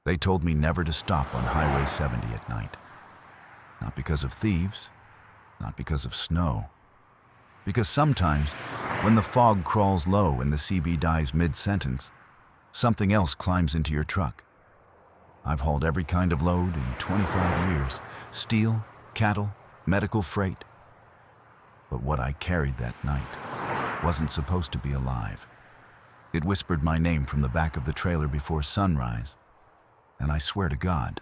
They told me never to stop on Highway 70 at night. Not because of thieves, not because of snow. Because sometimes, when the fog crawls low and the CB dies mid-sentence, something else climbs into your truck. I've hauled every kind of load in 25 years. Steel, cattle, medical freight. But what I carried that night wasn't supposed to be alive. It whispered my name from the back of the trailer before sunrise, and I swear to God,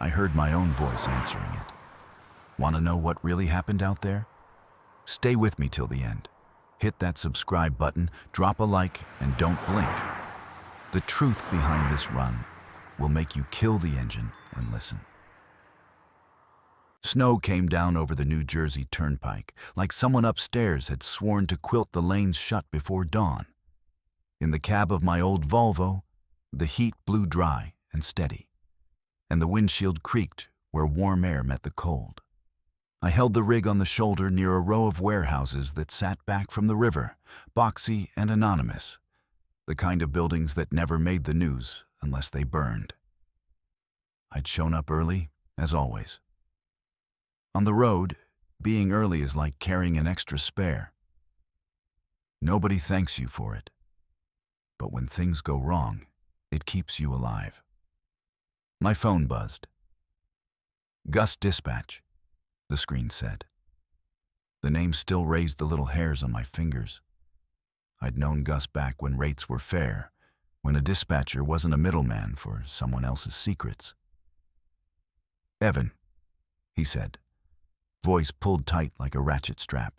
I heard my own voice answering it. Want to know what really happened out there? Stay with me till the end. Hit that subscribe button, drop a like, and don't blink. The truth behind this run will make you kill the engine and listen. Snow came down over the New Jersey Turnpike, like someone upstairs had sworn to quilt the lanes shut before dawn. In the cab of my old Volvo, the heat blew dry and steady, and the windshield creaked where warm air met the cold. I held the rig on the shoulder near a row of warehouses that sat back from the river, boxy and anonymous, the kind of buildings that never made the news unless they burned. I'd shown up early, as always. On the road, being early is like carrying an extra spare. Nobody thanks you for it. But when things go wrong, it keeps you alive. My phone buzzed. Gus Dispatch, the screen said. The name still raised the little hairs on my fingers. I'd known Gus back when rates were fair, when a dispatcher wasn't a middleman for someone else's secrets. Evan, he said, voice pulled tight like a ratchet strap.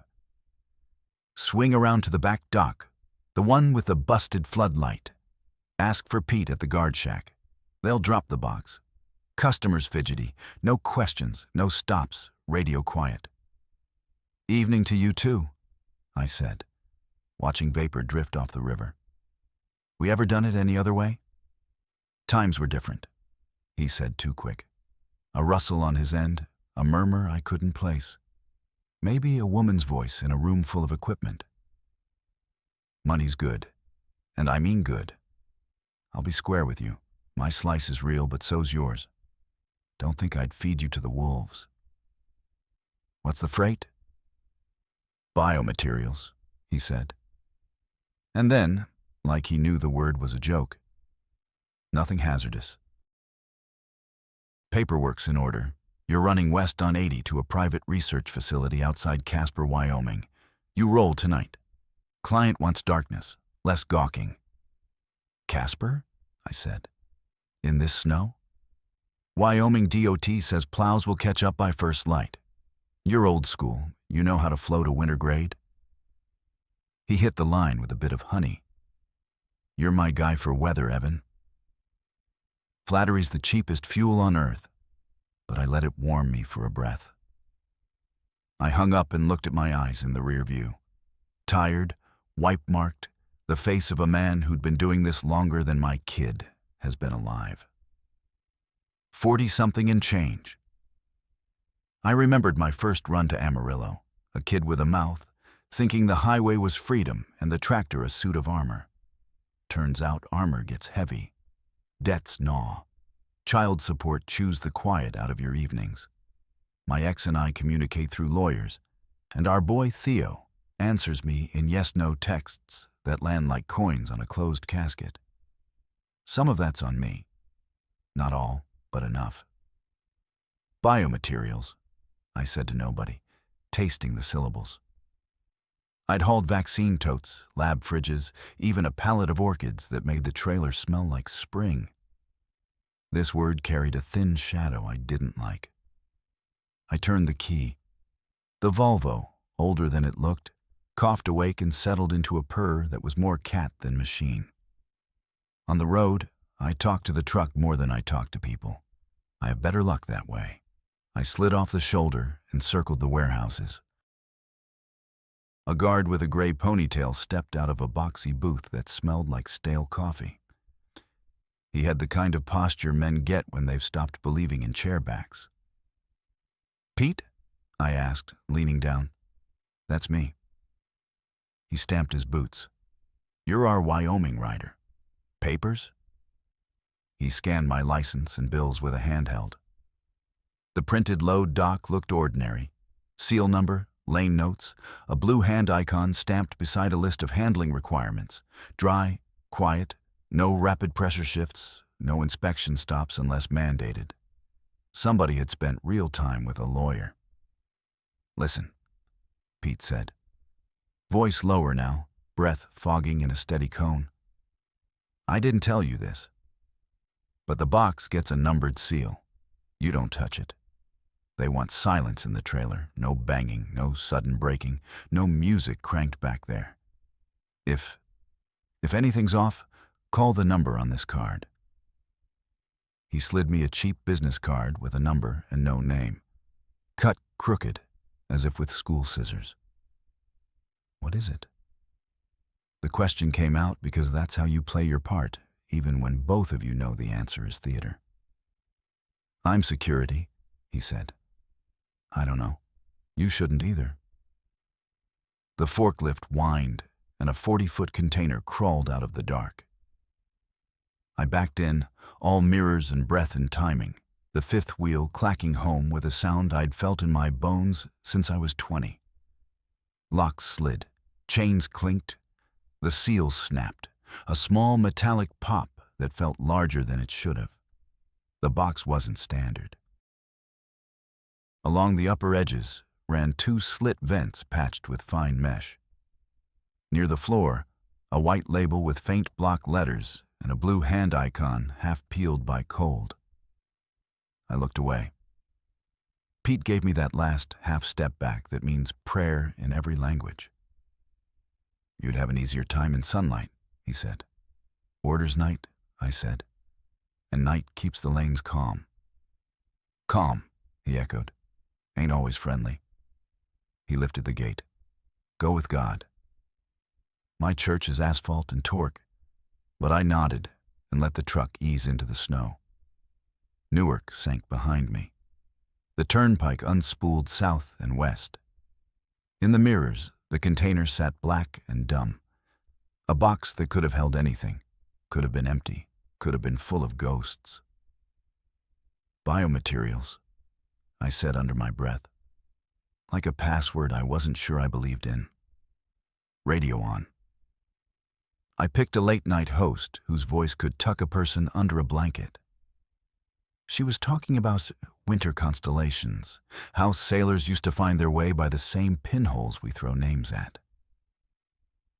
Swing around to the back dock, the one with the busted floodlight. Ask for Pete at the guard shack. They'll drop the box. Customers fidgety, no questions, no stops, radio quiet. Evening to you too, I said, watching vapor drift off the river. We ever done it any other way? Times were different, he said too quick. A rustle on his end, a murmur I couldn't place. Maybe a woman's voice in a room full of equipment. Money's good, and I mean good. I'll be square with you. My slice is real, but so's yours. Don't think I'd feed you to the wolves. What's the freight? Biomaterials, he said. And then, like he knew the word was a joke, nothing hazardous. Paperwork's in order. You're running west on 80 to a private research facility outside Casper, Wyoming. You roll tonight. Client wants darkness, less gawking. Casper? I said. In this snow? Wyoming DOT says plows will catch up by first light. You're old school. You know how to float a winter grade? He hit the line with a bit of honey. You're my guy for weather, Evan. Flattery's the cheapest fuel on earth, but I let it warm me for a breath. I hung up and looked at my eyes in the rear view. Tired, wipe-marked, the face of a man who'd been doing this longer than my kid has been alive. 40-something and change. I remembered my first run to Amarillo, a kid with a mouth, thinking the highway was freedom and the tractor a suit of armor. Turns out armor gets heavy. Debts gnaw. Child support chews the quiet out of your evenings. My ex and I communicate through lawyers, and our boy Theo answers me in yes-no texts that land like coins on a closed casket. Some of that's on me. Not all, but enough. Biomaterials, I said to nobody, tasting the syllables. I'd hauled vaccine totes, lab fridges, even a pallet of orchids that made the trailer smell like spring. This word carried a thin shadow I didn't like. I turned the key. The Volvo, older than it looked, coughed awake and settled into a purr that was more cat than machine. On the road, I talked to the truck more than I talked to people. I have better luck that way. I slid off the shoulder and circled the warehouses. A guard with a gray ponytail stepped out of a boxy booth that smelled like stale coffee. He had the kind of posture men get when they've stopped believing in chairbacks. Pete? I asked, leaning down. That's me. He stamped his boots. You're our Wyoming rider. Papers? He scanned my license and bills with a handheld. The printed load doc looked ordinary. Seal number, lane notes, a blue hand icon stamped beside a list of handling requirements. Dry, quiet, no rapid pressure shifts, no inspection stops unless mandated. Somebody had spent real time with a lawyer. "Listen," Pete said. Voice lower now, breath fogging in a steady cone. "I didn't tell you this, but the box gets a numbered seal. You don't touch it. They want silence in the trailer, no banging, no sudden braking, no music cranked back there. If anything's off, call the number on this card." He slid me a cheap business card with a number and no name, cut crooked, as if with school scissors. "What is it?" The question came out because that's how you play your part, even when both of you know the answer is theater. "I'm security," he said. "I don't know. You shouldn't either." The forklift whined, and a 40-foot container crawled out of the dark. I backed in, all mirrors and breath and timing, the fifth wheel clacking home with a sound I'd felt in my bones since I was 20. Locks slid, chains clinked, the seals snapped, a small metallic pop that felt larger than it should have. The box wasn't standard. Along the upper edges ran 2 slit vents patched with fine mesh. Near the floor, a white label with faint block letters and a blue hand icon half peeled by cold. I looked away. Pete gave me that last half step back that means prayer in every language. "You'd have an easier time in sunlight," he said. "Orders night," I said, "and night keeps the lanes calm." "Calm," he echoed. "Ain't always friendly." He lifted the gate. "Go with God." My church is asphalt and torque, but I nodded and let the truck ease into the snow. Newark sank behind me. The turnpike unspooled south and west. In the mirrors, the container sat black and dumb. A box that could have held anything, could have been empty, could have been full of ghosts. "Biomaterials," I said under my breath, like a password I wasn't sure I believed in. Radio on. I picked a late-night host whose voice could tuck a person under a blanket. She was talking about winter constellations, how sailors used to find their way by the same pinholes we throw names at.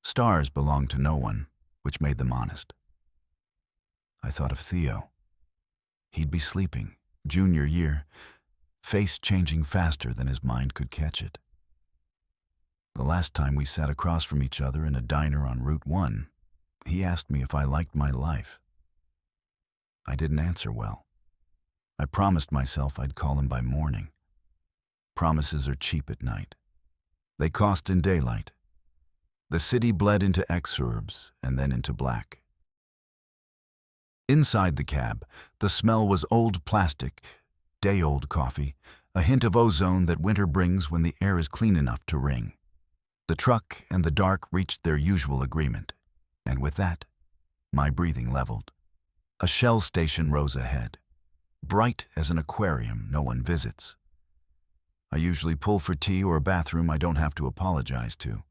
Stars belonged to no one, which made them honest. I thought of Theo. He'd be sleeping, junior year, face changing faster than his mind could catch it. The last time we sat across from each other in a diner on Route 1, he asked me if I liked my life. I didn't answer well. I promised myself I'd call him by morning. Promises are cheap at night. They cost in daylight. The city bled into exurbs and then into black. Inside the cab, the smell was old plastic, day-old coffee, a hint of ozone that winter brings when the air is clean enough to ring. The truck and the dark reached their usual agreement, and with that, my breathing leveled. A Shell station rose ahead, bright as an aquarium no one visits. I usually pull for tea or a bathroom I don't have to apologize to.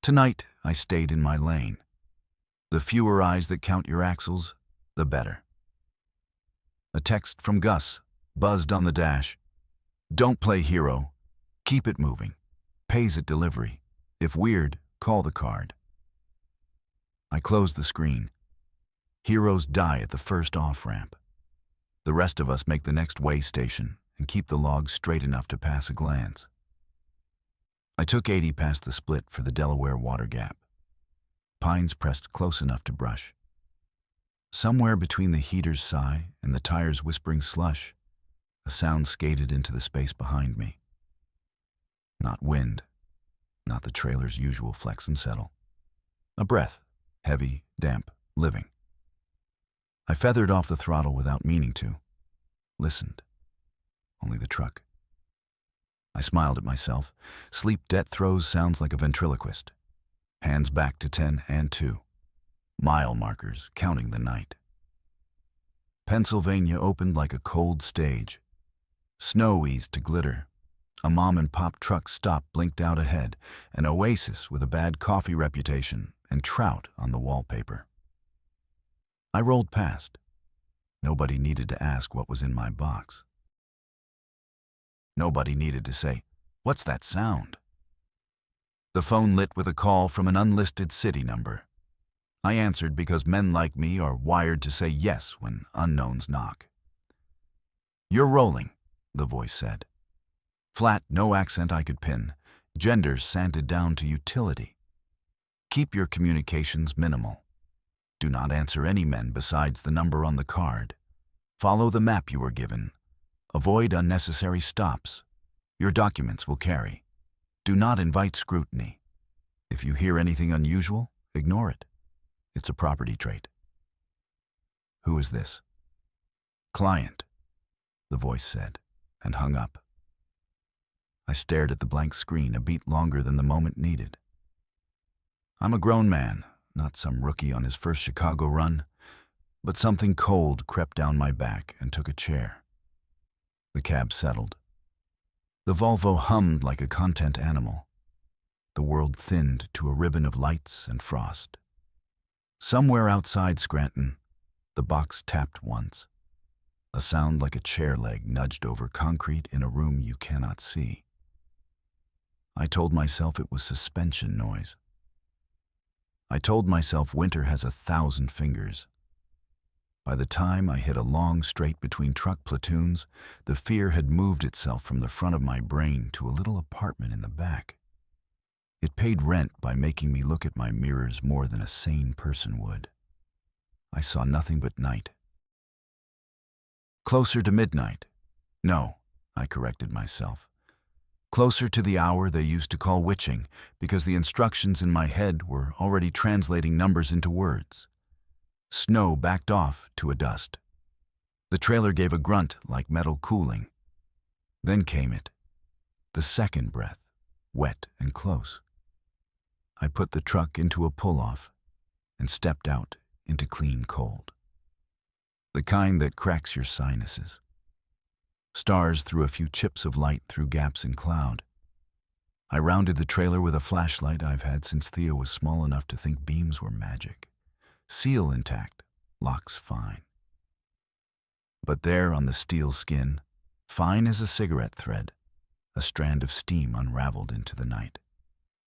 Tonight, I stayed in my lane. The fewer eyes that count your axles, the better. A text from Gus buzzed on the dash. "Don't play hero. Keep it moving. Pays at delivery. If weird, call the card." I closed the screen. Heroes die at the first off-ramp. The rest of us make the next way station and keep the log straight enough to pass a glance. I took 80 past the split for the Delaware water gap. Pines pressed close enough to brush. Somewhere between the heater's sigh and the tire's whispering slush, a sound skated into the space behind me. Not wind, not the trailer's usual flex and settle. A breath, heavy, damp, living. I feathered off the throttle without meaning to. Listened. Only the truck. I smiled at myself. Sleep debt throws sounds like a ventriloquist. Hands back to 10 and 2. Mile markers counting the night. Pennsylvania opened like a cold stage. Snow eased to glitter. A mom-and-pop truck stop blinked out ahead, an oasis with a bad coffee reputation and trout on the wallpaper. I rolled past. Nobody needed to ask what was in my box. Nobody needed to say, "What's that sound?" The phone lit with a call from an unlisted city number. I answered because men like me are wired to say yes when unknowns knock. "You're rolling," the voice said. Flat, no accent I could pin, gender sanded down to utility. Keep your communications minimal. Do not answer any men besides the number on the card. Follow the map you were given. Avoid unnecessary stops. Your documents will carry. Do not invite scrutiny. If you hear anything unusual, ignore it. It's a property trait. "Who is this?" "Client," the voice said, and hung up. I stared at the blank screen a beat longer than the moment needed. I'm a grown man, not some rookie on his first Chicago run, but something cold crept down my back and took a chair. The cab settled. The Volvo hummed like a content animal. The world thinned to a ribbon of lights and frost. Somewhere outside Scranton, the box tapped once, a sound like a chair leg nudged over concrete in a room you cannot see. I told myself it was suspension noise. I told myself winter has 1,000 fingers. By the time I hit a long straight between truck platoons, the fear had moved itself from the front of my brain to a little apartment in the back. It paid rent by making me look at my mirrors more than a sane person would. I saw nothing but night. Closer to midnight. No, I corrected myself. Closer to the hour they used to call witching, because the instructions in my head were already translating numbers into words. Snow backed off to a dust. The trailer gave a grunt like metal cooling. Then came it, the second breath, wet and close. I put the truck into a pull-off and stepped out into clean cold. The kind that cracks your sinuses. Stars threw a few chips of light through gaps in cloud. I rounded the trailer with a flashlight I've had since Theo was small enough to think beams were magic. Seal intact, locks fine. But there on the steel skin, fine as a cigarette thread, a strand of steam unraveled into the night.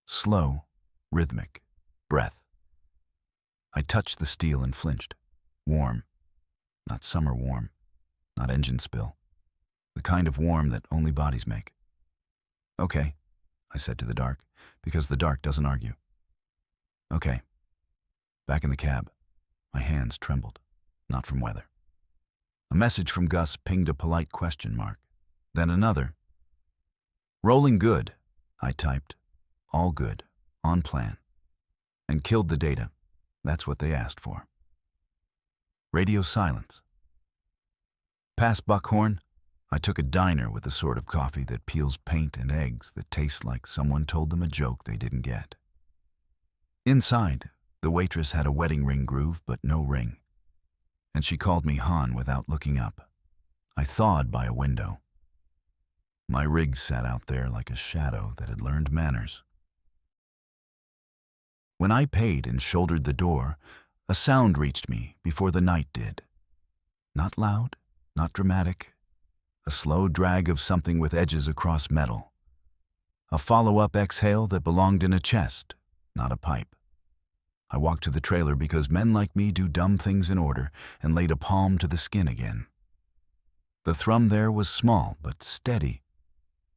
Slow, rhythmic, breath. I touched the steel and flinched. Warm. Not summer warm. Not engine spill. The kind of warm that only bodies make. "Okay," I said to the dark, because the dark doesn't argue. "Okay." Back in the cab, my hands trembled, not from weather. A message from Gus pinged a polite question mark, then another. "Rolling good," I typed. "All good, on plan." And killed the data. That's what they asked for. Radio silence. Past Buckhorn, I took a diner with the sort of coffee that peels paint and eggs that taste like someone told them a joke they didn't get. Inside, the waitress had a wedding ring groove but no ring, and she called me Han without looking up. I thawed by a window. My rig sat out there like a shadow that had learned manners. When I paid and shouldered the door, a sound reached me before the night did. Not loud, not dramatic. A slow drag of something with edges across metal. A follow-up exhale that belonged in a chest, not a pipe. I walked to the trailer because men like me do dumb things in order and laid a palm to the skin again. The thrum there was small but steady,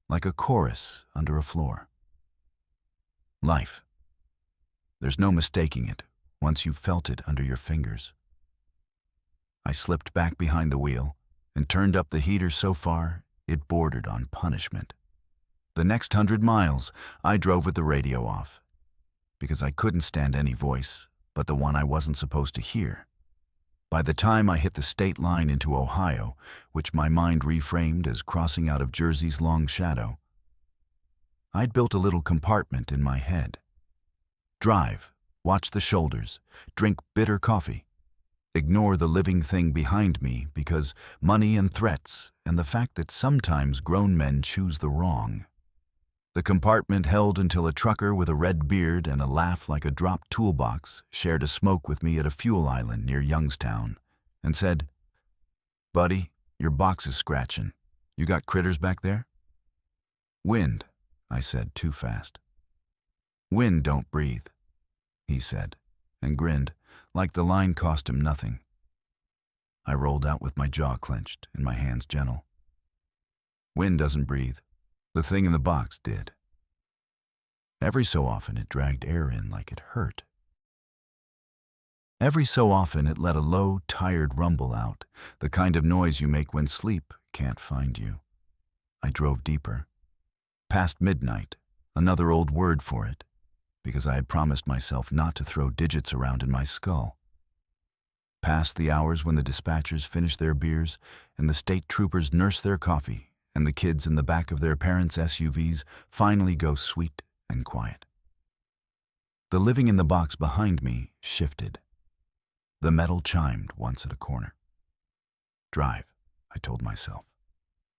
like a chorus under a floor. Life. There's no mistaking it once you've felt it under your fingers. I slipped back behind the wheel and turned up the heater so far it bordered on punishment. The next 100 miles, I drove with the radio off, because I couldn't stand any voice but the one I wasn't supposed to hear. By the time I hit the state line into Ohio, which my mind reframed as crossing out of Jersey's long shadow, I'd built a little compartment in my head. Drive, watch the shoulders, drink bitter coffee. Ignore the living thing behind me because money and threats and the fact that sometimes grown men choose the wrong. The compartment held until a trucker with a red beard and a laugh like a dropped toolbox shared a smoke with me at a fuel island near Youngstown and said, "Buddy, your box is scratching. You got critters back there?" "Wind," I said too fast. "Wind don't breathe," he said, and grinned, like the line cost him nothing. I rolled out with my jaw clenched and my hands gentle. "Wind doesn't breathe. The thing in the box did." Every so often it dragged air in like it hurt. Every so often it let a low, tired rumble out, the kind of noise you make when sleep can't find you. I drove deeper. Past midnight, another old word for it, because I had promised myself not to throw digits around in my skull. Past the hours when the dispatchers finish their beers and the state troopers nurse their coffee and the kids in the back of their parents' SUVs finally go sweet and quiet. The living in the box behind me shifted. The metal chimed once at a corner. "Drive," I told myself.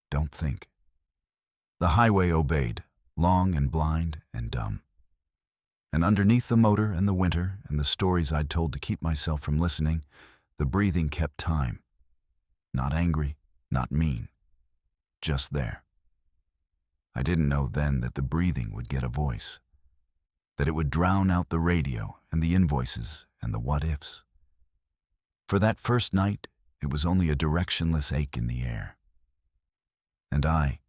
"Don't think." The highway obeyed, long and blind and dumb. And underneath the motor and the winter and the stories I'd told to keep myself from listening, the breathing kept time. Not angry, not mean. Just there. I didn't know then that the breathing would get a voice, that it would drown out the radio and the invoices and the what-ifs. For that first night, it was only a directionless ache in the air. And I,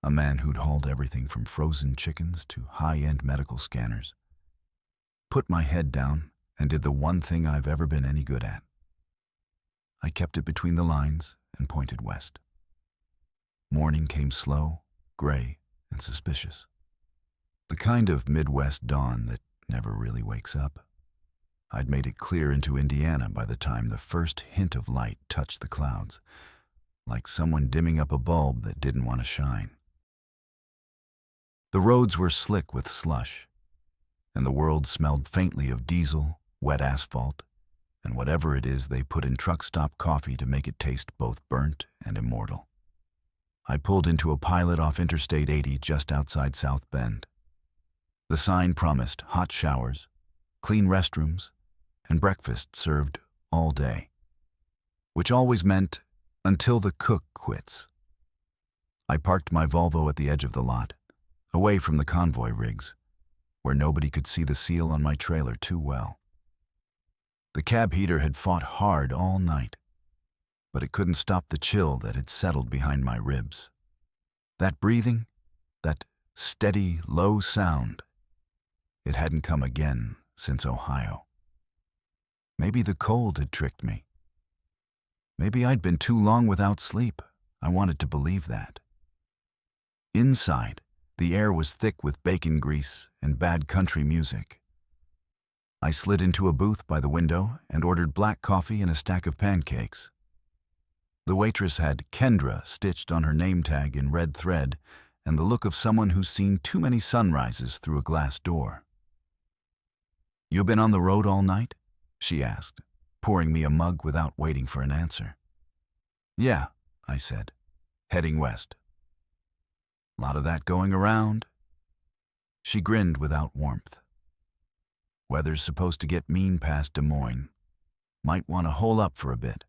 a man who'd hauled everything from frozen chickens to high-end medical scanners, put my head down and did the one thing I've ever been any good at. I kept it between the lines and pointed west. Morning came slow, gray, and suspicious. The kind of Midwest dawn that never really wakes up. I'd made it clear into Indiana by the time the first hint of light touched the clouds, like someone dimming up a bulb that didn't want to shine. The roads were slick with slush, and the world smelled faintly of diesel, wet asphalt, and whatever it is they put in truck stop coffee to make it taste both burnt and immortal. I pulled into a pilot off Interstate 80 just outside South Bend. The sign promised hot showers, clean restrooms, and breakfast served all day, which always meant until the cook quits. I parked my Volvo at the edge of the lot, away from the convoy rigs, where nobody could see the seal on my trailer too well. The cab heater had fought hard all night, but it couldn't stop the chill that had settled behind my ribs. That breathing, that steady, low sound, it hadn't come again since Ohio. Maybe the cold had tricked me. Maybe I'd been too long without sleep. I wanted to believe that. Inside, the air was thick with bacon grease and bad country music. I slid into a booth by the window and ordered black coffee and a stack of pancakes. The waitress had Kendra stitched on her name tag in red thread and the look of someone who's seen too many sunrises through a glass door. "You been on the road all night?" she asked, pouring me a mug without waiting for an answer. "Yeah," I said, "heading west." "Lot of that going around?" She grinned without warmth. "Weather's supposed to get mean past Des Moines. Might want to hole up for a bit."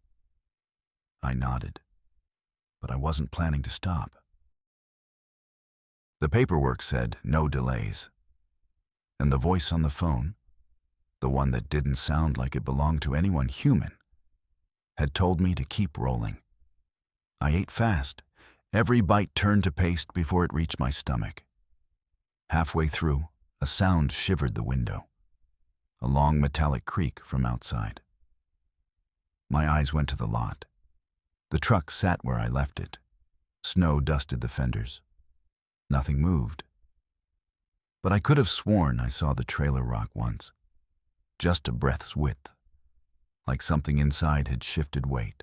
I nodded, but I wasn't planning to stop. The paperwork said no delays, and the voice on the phone, the one that didn't sound like it belonged to anyone human, had told me to keep rolling. I ate fast. Every bite turned to paste before it reached my stomach. Halfway through, a sound shivered the window, a long metallic creak from outside. My eyes went to the lot. The truck sat where I left it. Snow dusted the fenders. Nothing moved. But I could have sworn I saw the trailer rock once, just a breath's width, like something inside had shifted weight.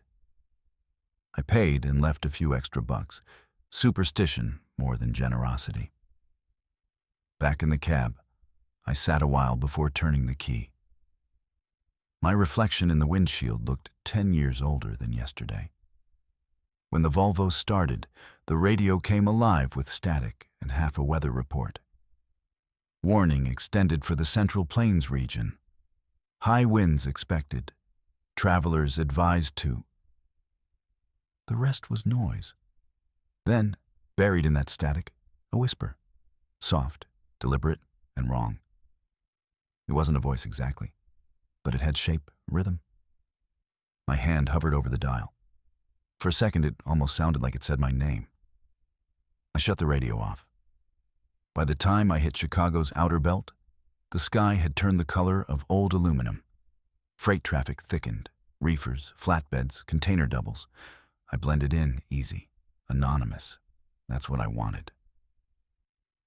I paid and left a few extra bucks, superstition more than generosity. Back in the cab, I sat a while before turning the key. My reflection in the windshield looked 10 years older than yesterday. When the Volvo started, the radio came alive with static and half a weather report. Warning extended for the Central Plains region. High winds expected. Travelers advised to. The rest was noise. Then, buried in that static, a whisper. Soft, deliberate, and wrong. It wasn't a voice exactly, but it had shape, rhythm. My hand hovered over the dial. For a second, it almost sounded like it said my name. I shut the radio off. By the time I hit Chicago's outer belt, the sky had turned the color of old aluminum. Freight traffic thickened, reefers, flatbeds, container doubles. I blended in easy, anonymous. That's what I wanted.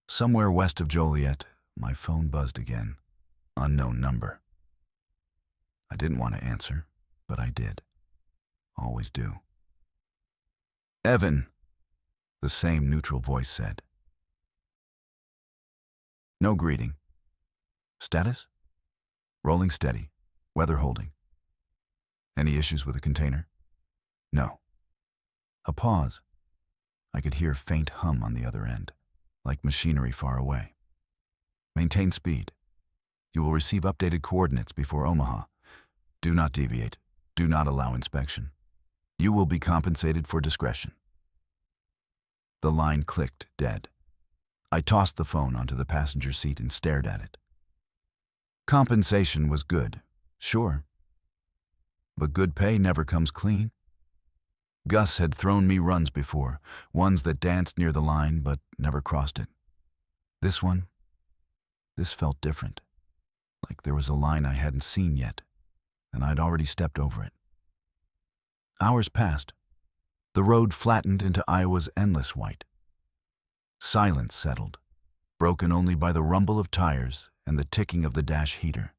Somewhere west of Joliet, my phone buzzed again. Unknown number. I didn't want to answer, but I did. Always do. Evan, the same neutral voice said. No greeting. Status? Rolling steady. Weather holding. Any issues with the container? No. A pause. I could hear faint hum on the other end, like machinery far away. Maintain speed. You will receive updated coordinates before Omaha. Do not deviate. Do not allow inspection. You will be compensated for discretion. The line clicked dead. I tossed the phone onto the passenger seat and stared at it. Compensation was good, sure. But good pay never comes clean. Gus had thrown me runs before, ones that danced near the line but never crossed it. This felt different. Like there was a line I hadn't seen yet, and I'd already stepped over it. Hours passed. The road flattened into Iowa's endless white. Silence settled, broken only by the rumble of tires and the ticking of the dash heater.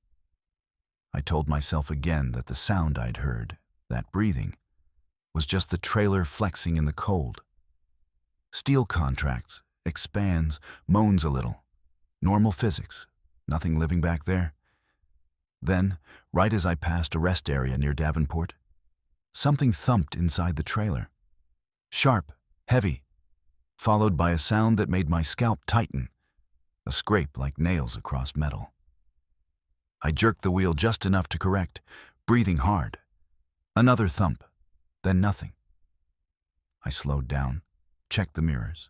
I told myself again that the sound I'd heard, that breathing, was just the trailer flexing in the cold. Steel contracts, expands, moans a little. Normal physics, nothing living back there. Then, right as I passed a rest area near Davenport, something thumped inside the trailer. Sharp, heavy, followed by a sound that made my scalp tighten, a scrape like nails across metal. I jerked the wheel just enough to correct, breathing hard. Another thump, then nothing. I slowed down, checked the mirrors.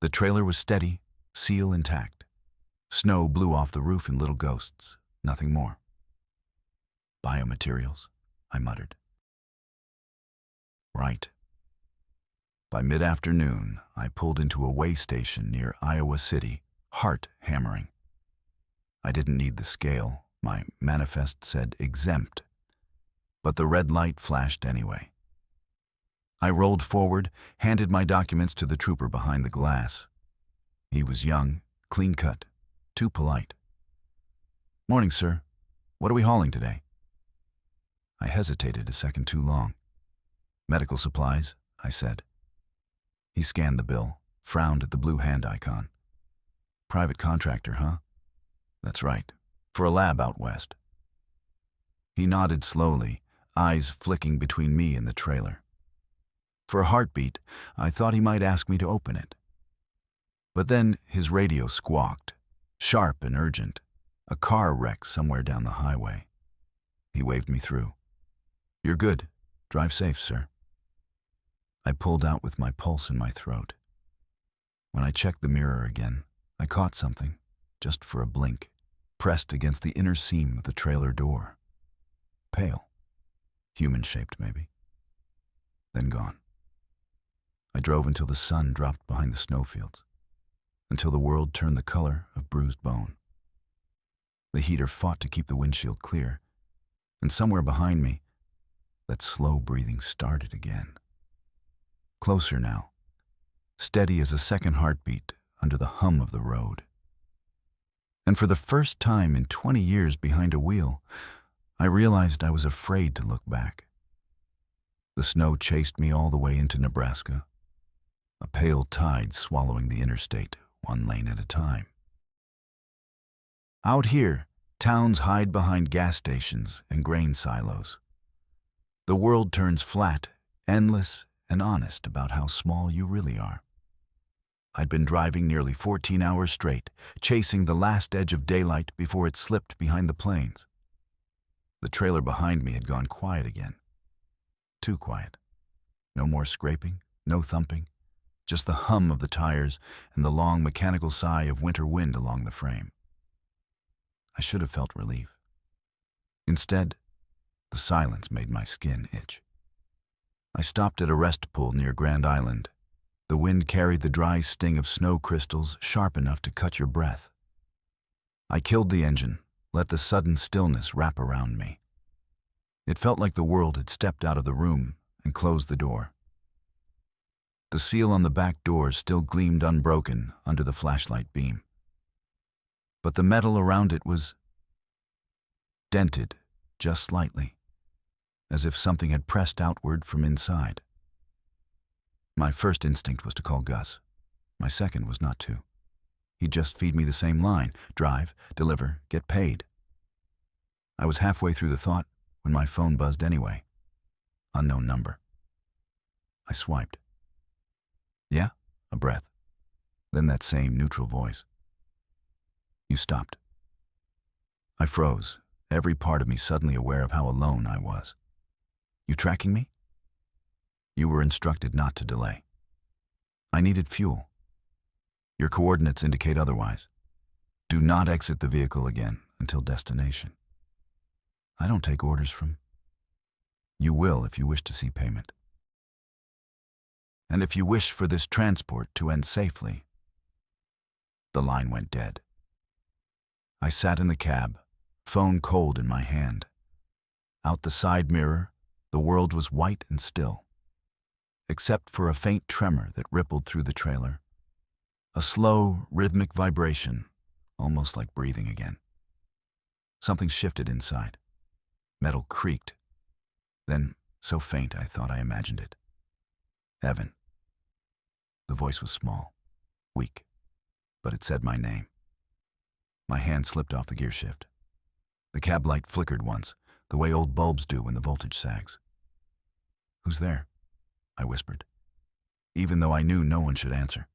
The trailer was steady, seal intact. Snow blew off the roof in little ghosts, nothing more. Biomaterials, I muttered. Right. By mid-afternoon, I pulled into a way station near Iowa City, heart hammering. I didn't need the scale. My manifest said exempt. But the red light flashed anyway. I rolled forward, handed my documents to the trooper behind the glass. He was young, clean-cut, too polite. Morning, sir. What are we hauling today? I hesitated a second too long. Medical supplies, I said. He scanned the bill, frowned at the blue hand icon. Private contractor, huh? That's right, for a lab out west. He nodded slowly, eyes flicking between me and the trailer. For a heartbeat, I thought he might ask me to open it. But then his radio squawked, sharp and urgent, a car wreck somewhere down the highway. He waved me through. You're good. Drive safe, sir. I pulled out with my pulse in my throat. When I checked the mirror again, I caught something, just for a blink, pressed against the inner seam of the trailer door. Pale. Human-shaped, maybe. Then gone. I drove until the sun dropped behind the snowfields, until the world turned the color of bruised bone. The heater fought to keep the windshield clear, and somewhere behind me, that slow breathing started again. Closer now, steady as a second heartbeat under the hum of the road. And for the first time in 20 years behind a wheel, I realized I was afraid to look back. The snow chased me all the way into Nebraska, a pale tide swallowing the interstate, one lane at a time. Out here, Towns hide behind gas stations and grain silos. The world turns flat, endless, and honest about how small you really are. I'd been driving nearly 14 hours straight, chasing the last edge of daylight before it slipped behind the plains. The trailer behind me had gone quiet again. Too quiet. No more scraping, no thumping, just the hum of the tires and the long mechanical sigh of winter wind along the frame. I should have felt relief. Instead, the silence made my skin itch. I stopped at a rest pool near Grand Island. The wind carried the dry sting of snow crystals sharp enough to cut your breath. I killed the engine, let the sudden stillness wrap around me. It felt like the world had stepped out of the room and closed the door. The seal on the back door still gleamed unbroken under the flashlight beam. But the metal around it was dented just slightly, as if something had pressed outward from inside. My first instinct was to call Gus. My second was not to. He'd just feed me the same line: drive, deliver, get paid. I was halfway through the thought when my phone buzzed anyway. Unknown number. I swiped. Yeah? A breath. Then that same neutral voice. You stopped. I froze, every part of me suddenly aware of how alone I was. You tracking me? You were instructed not to delay. I needed fuel. Your coordinates indicate otherwise. Do not exit the vehicle again until destination. I don't take orders from. You will if you wish to see payment. And if you wish for this transport to end safely. The line went dead. I sat in the cab, phone cold in my hand. Out the side mirror, the world was white and still, except for a faint tremor that rippled through the trailer. A slow, rhythmic vibration, almost like breathing again. Something shifted inside. Metal creaked. Then, so faint I thought I imagined it. Evan. The voice was small, weak, but it said my name. My hand slipped off the gear shift. The cab light flickered once, the way old bulbs do when the voltage sags. Who's there? I whispered, even though I knew no one should answer.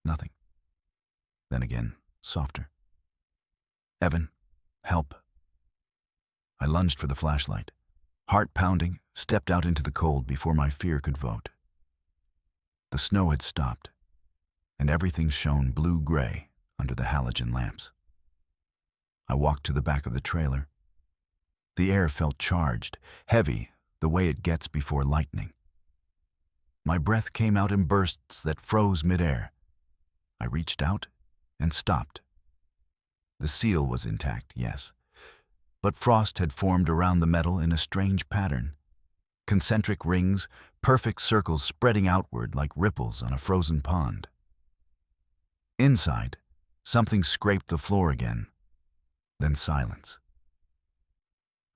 Nothing. Then again, softer. Evan, help. I lunged for the flashlight. Heart pounding, stepped out into the cold before my fear could vote. The snow had stopped, and everything shone blue-gray under the halogen lamps. I walked to the back of the trailer. The air felt charged, heavy, the way it gets before lightning. My breath came out in bursts that froze midair. I reached out and stopped. The seal was intact, yes, but frost had formed around the metal in a strange pattern. Concentric rings, perfect circles spreading outward like ripples on a frozen pond. Inside, something scraped the floor again, then silence.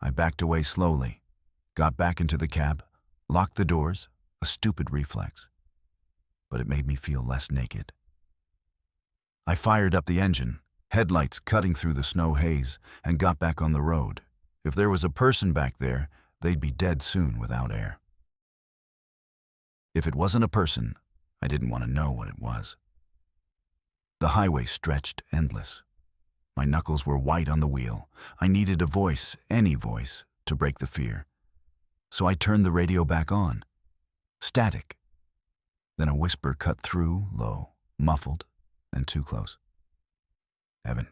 I backed away slowly, got back into the cab, locked the doors, a stupid reflex, but it made me feel less naked. I fired up the engine, headlights cutting through the snow haze, and got back on the road. If there was a person back there, they'd be dead soon without air. If it wasn't a person, I didn't want to know what it was. The highway stretched endless. My knuckles were white on the wheel. I needed a voice, any voice, to break the fear. So I turned the radio back on. Static. Then a whisper cut through, low, muffled, and too close. Evan,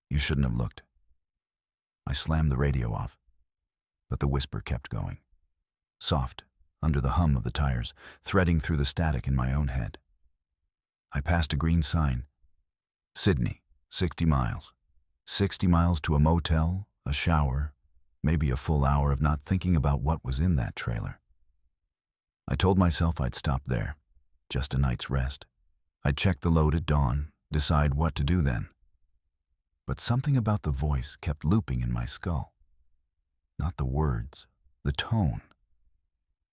you shouldn't have looked. I slammed the radio off, but the whisper kept going. Soft, under the hum of the tires, threading through the static in my own head. I passed a green sign. Sydney, 60 miles. 60 miles to a motel, a shower, maybe a full hour of not thinking about what was in that trailer. I told myself I'd stop there, just a night's rest. I'd check the load at dawn, decide what to do then. But something about the voice kept looping in my skull. Not the words, the tone.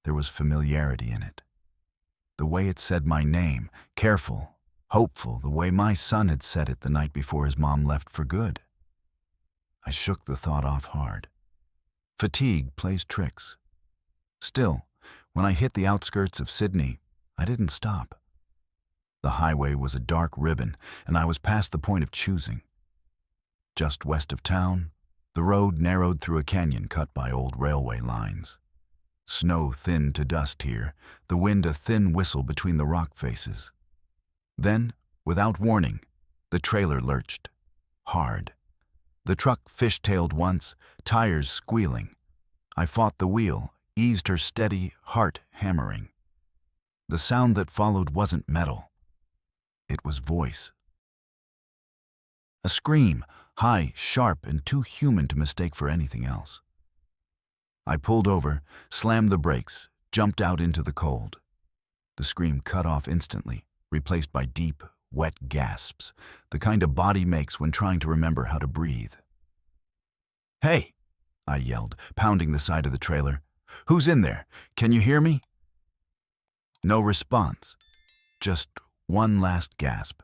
There was familiarity in it. The way it said my name, careful, hopeful, the way my son had said it the night before his mom left for good. I shook the thought off hard. Fatigue plays tricks. Still, when I hit the outskirts of Sydney, I didn't stop. The highway was a dark ribbon, and I was past the point of choosing. Just west of town, the road narrowed through a canyon cut by old railway lines. Snow thinned to dust here, the wind a thin whistle between the rock faces. Then, without warning, the trailer lurched. Hard. The truck fishtailed once, tires squealing. I fought the wheel, eased her steady, heart hammering. The sound that followed wasn't metal. It was voice. A scream, high, sharp, and too human to mistake for anything else. I pulled over, slammed the brakes, jumped out into the cold. The scream cut off instantly, replaced by deep, wet gasps, the kind a body makes when trying to remember how to breathe. "Hey!" I yelled, pounding the side of the trailer. "Who's in there? Can you hear me?" No response, just one last gasp,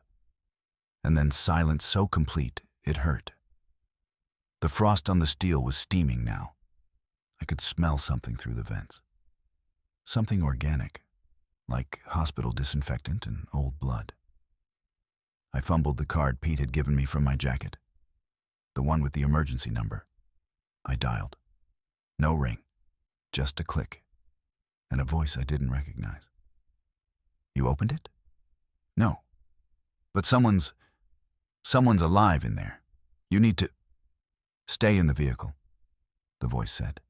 and then silence so complete it hurt. The frost on the steel was steaming now. I could smell something through the vents. Something organic, like hospital disinfectant and old blood. I fumbled the card Pete had given me from my jacket, the one with the emergency number. I dialed. No ring, just a click, and a voice I didn't recognize. "You opened it?" "No. But someone's alive in there. You need to..." "Stay in the vehicle," the voice said.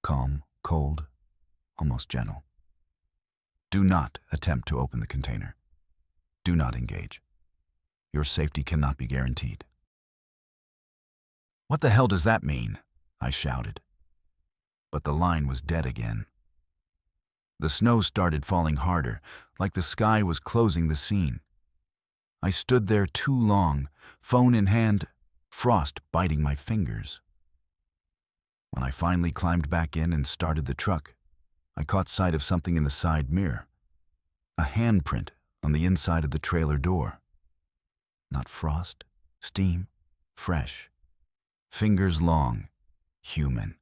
Calm, cold, almost gentle. "Do not attempt to open the container. Do not engage. Your safety cannot be guaranteed." "What the hell does that mean?" I shouted. But the line was dead again. The snow started falling harder, like the sky was closing the scene. I stood there too long, phone in hand, frost biting my fingers. When I finally climbed back in and started the truck, I caught sight of something in the side mirror. A handprint on the inside of the trailer door. Not frost, steam, fresh. Fingers long, human.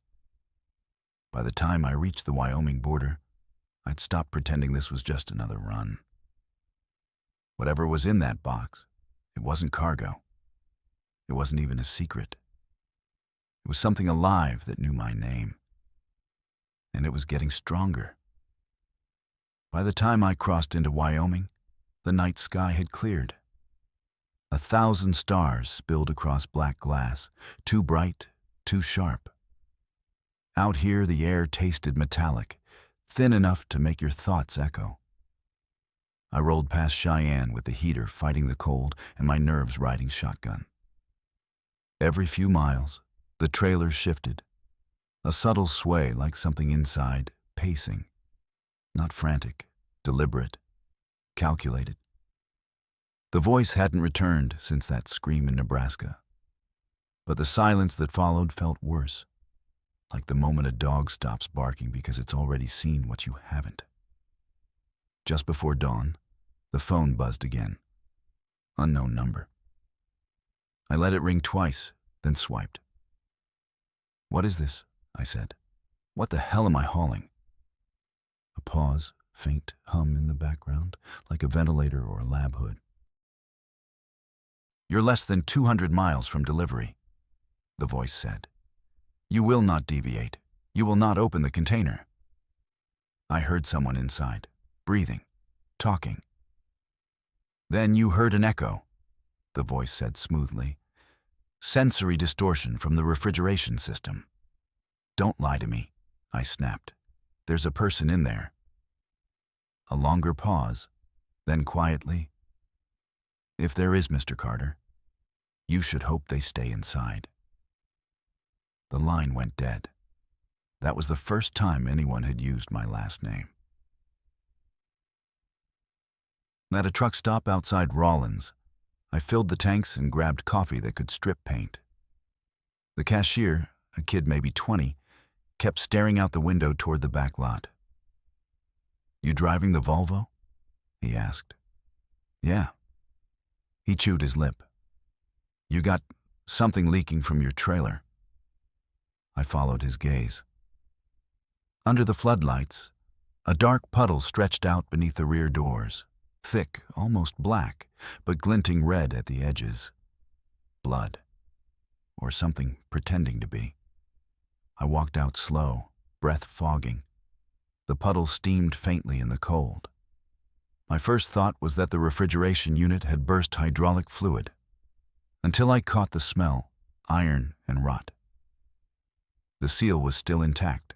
By the time I reached the Wyoming border, I'd stopped pretending this was just another run. Whatever was in that box, it wasn't cargo. It wasn't even a secret. It was something alive that knew my name. And it was getting stronger. By the time I crossed into Wyoming, the night sky had cleared. 1,000 stars spilled across black glass, too bright, too sharp. Out here, the air tasted metallic, thin enough to make your thoughts echo. I rolled past Cheyenne with the heater fighting the cold and my nerves riding shotgun. Every few miles, the trailer shifted, a subtle sway like something inside, pacing. Not frantic, deliberate, calculated. The voice hadn't returned since that scream in Nebraska. But the silence that followed felt worse, like the moment a dog stops barking because it's already seen what you haven't. Just before dawn, the phone buzzed again. Unknown number. I let it ring twice, then swiped. "What is this?" I said. "What the hell am I hauling?" A pause, faint hum in the background, like a ventilator or a lab hood. "You're less than 200 miles from delivery," the voice said. "You will not deviate. You will not open the container." I heard someone inside, breathing, talking. "Then you heard an echo," the voice said smoothly. "Sensory distortion from the refrigeration system." "Don't lie to me," I snapped. "There's a person in there." A longer pause, then quietly, "If there is, Mr. Carter, you should hope they stay inside." The line went dead. That was the first time anyone had used my last name. At a truck stop outside Rawlins, I filled the tanks and grabbed coffee that could strip paint. The cashier, a kid maybe 20, kept staring out the window toward the back lot. "You driving the Volvo?" he asked. "Yeah." He chewed his lip. "You got Something leaking from your trailer. I followed his gaze. Under the floodlights, a dark puddle stretched out beneath the rear doors, thick, almost black, but glinting red at the edges. Blood. Or something pretending to be. I walked out slow, breath fogging. The puddle steamed faintly in the cold. My first thought was that the refrigeration unit had burst hydraulic fluid, until I caught the smell, iron and rot. The seal was still intact,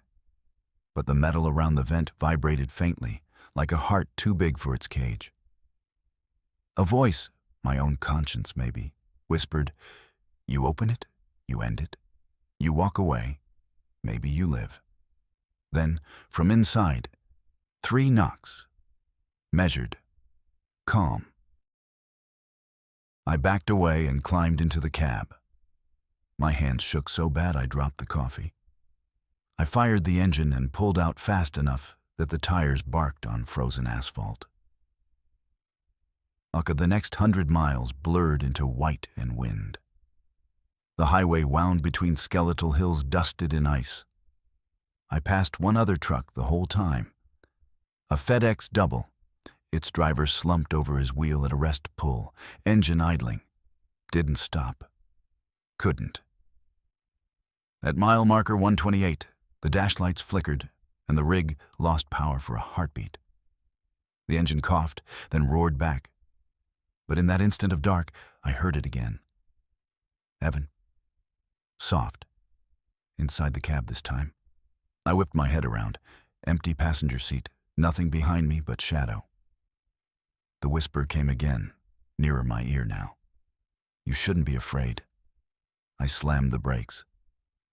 but the metal around the vent vibrated faintly, like a heart too big for its cage. A voice, my own conscience maybe, whispered, "You open it, you end it. You walk away, maybe you live." Then, from inside, 3 knocks. Measured. Calm. I backed away and climbed into the cab. My hands shook so bad I dropped the coffee. I fired the engine and pulled out fast enough that the tires barked on frozen asphalt. The next 100 miles blurred into white and wind. The highway wound between skeletal hills dusted in ice. I passed one other truck the whole time. A FedEx double. Its driver slumped over his wheel at a rest pull, engine idling. Didn't stop. Couldn't. At mile marker 128, the dash lights flickered, and the rig lost power for a heartbeat. The engine coughed, then roared back. But in that instant of dark, I heard it again. Evan. Soft. Inside the cab this time. I whipped my head around. Empty passenger seat, nothing behind me but shadow. The whisper came again, nearer my ear now. "You shouldn't be afraid." I slammed the brakes.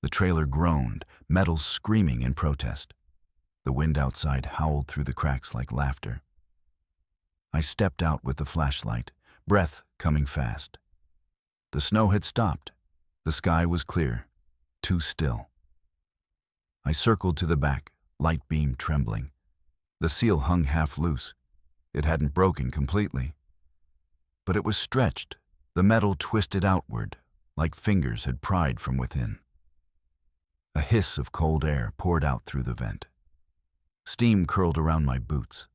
The trailer groaned, metal screaming in protest. The wind outside howled through the cracks like laughter. I stepped out with the flashlight, breath coming fast. The snow had stopped. The sky was clear, too still. I circled to the back, light beam trembling. The seal hung half loose. It hadn't broken completely. But it was stretched, the metal twisted outward, like fingers had pried from within. A hiss of cold air poured out through the vent. Steam curled around my boots.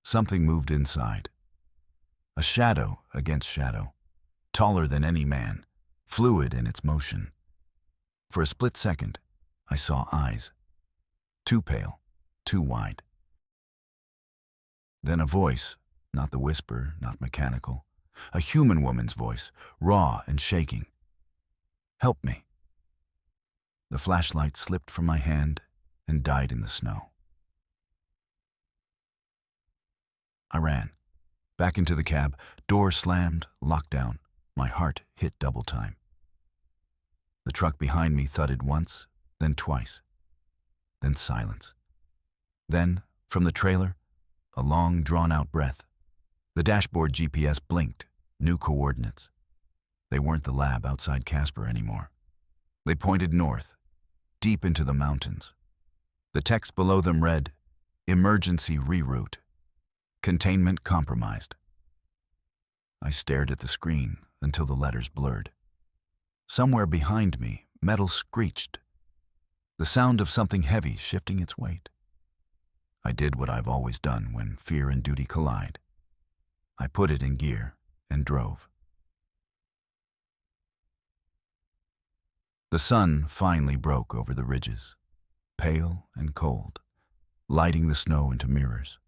Something moved inside. A shadow against shadow, taller than any man, fluid in its motion. For a split second, I saw eyes. Too pale, too wide. Then a voice, not the whisper, not mechanical. A human woman's voice, raw and shaking. "Help me." The flashlight slipped from my hand and died in the snow. I ran. Back into the cab, door slammed, lockdown. My heart hit double time. The truck behind me thudded once, then twice. Then silence. Then, from the trailer, a long, drawn-out breath. The dashboard GPS blinked, new coordinates. They weren't the lab outside Casper anymore. They pointed north, deep into the mountains. The text below them read, "Emergency reroute. Containment compromised." I stared at the screen until the letters blurred. Somewhere behind me, metal screeched. The sound of something heavy shifting its weight. I did what I've always done when fear and duty collide. I put it in gear and drove. The sun finally broke over the ridges, pale and cold, lighting the snow into mirrors.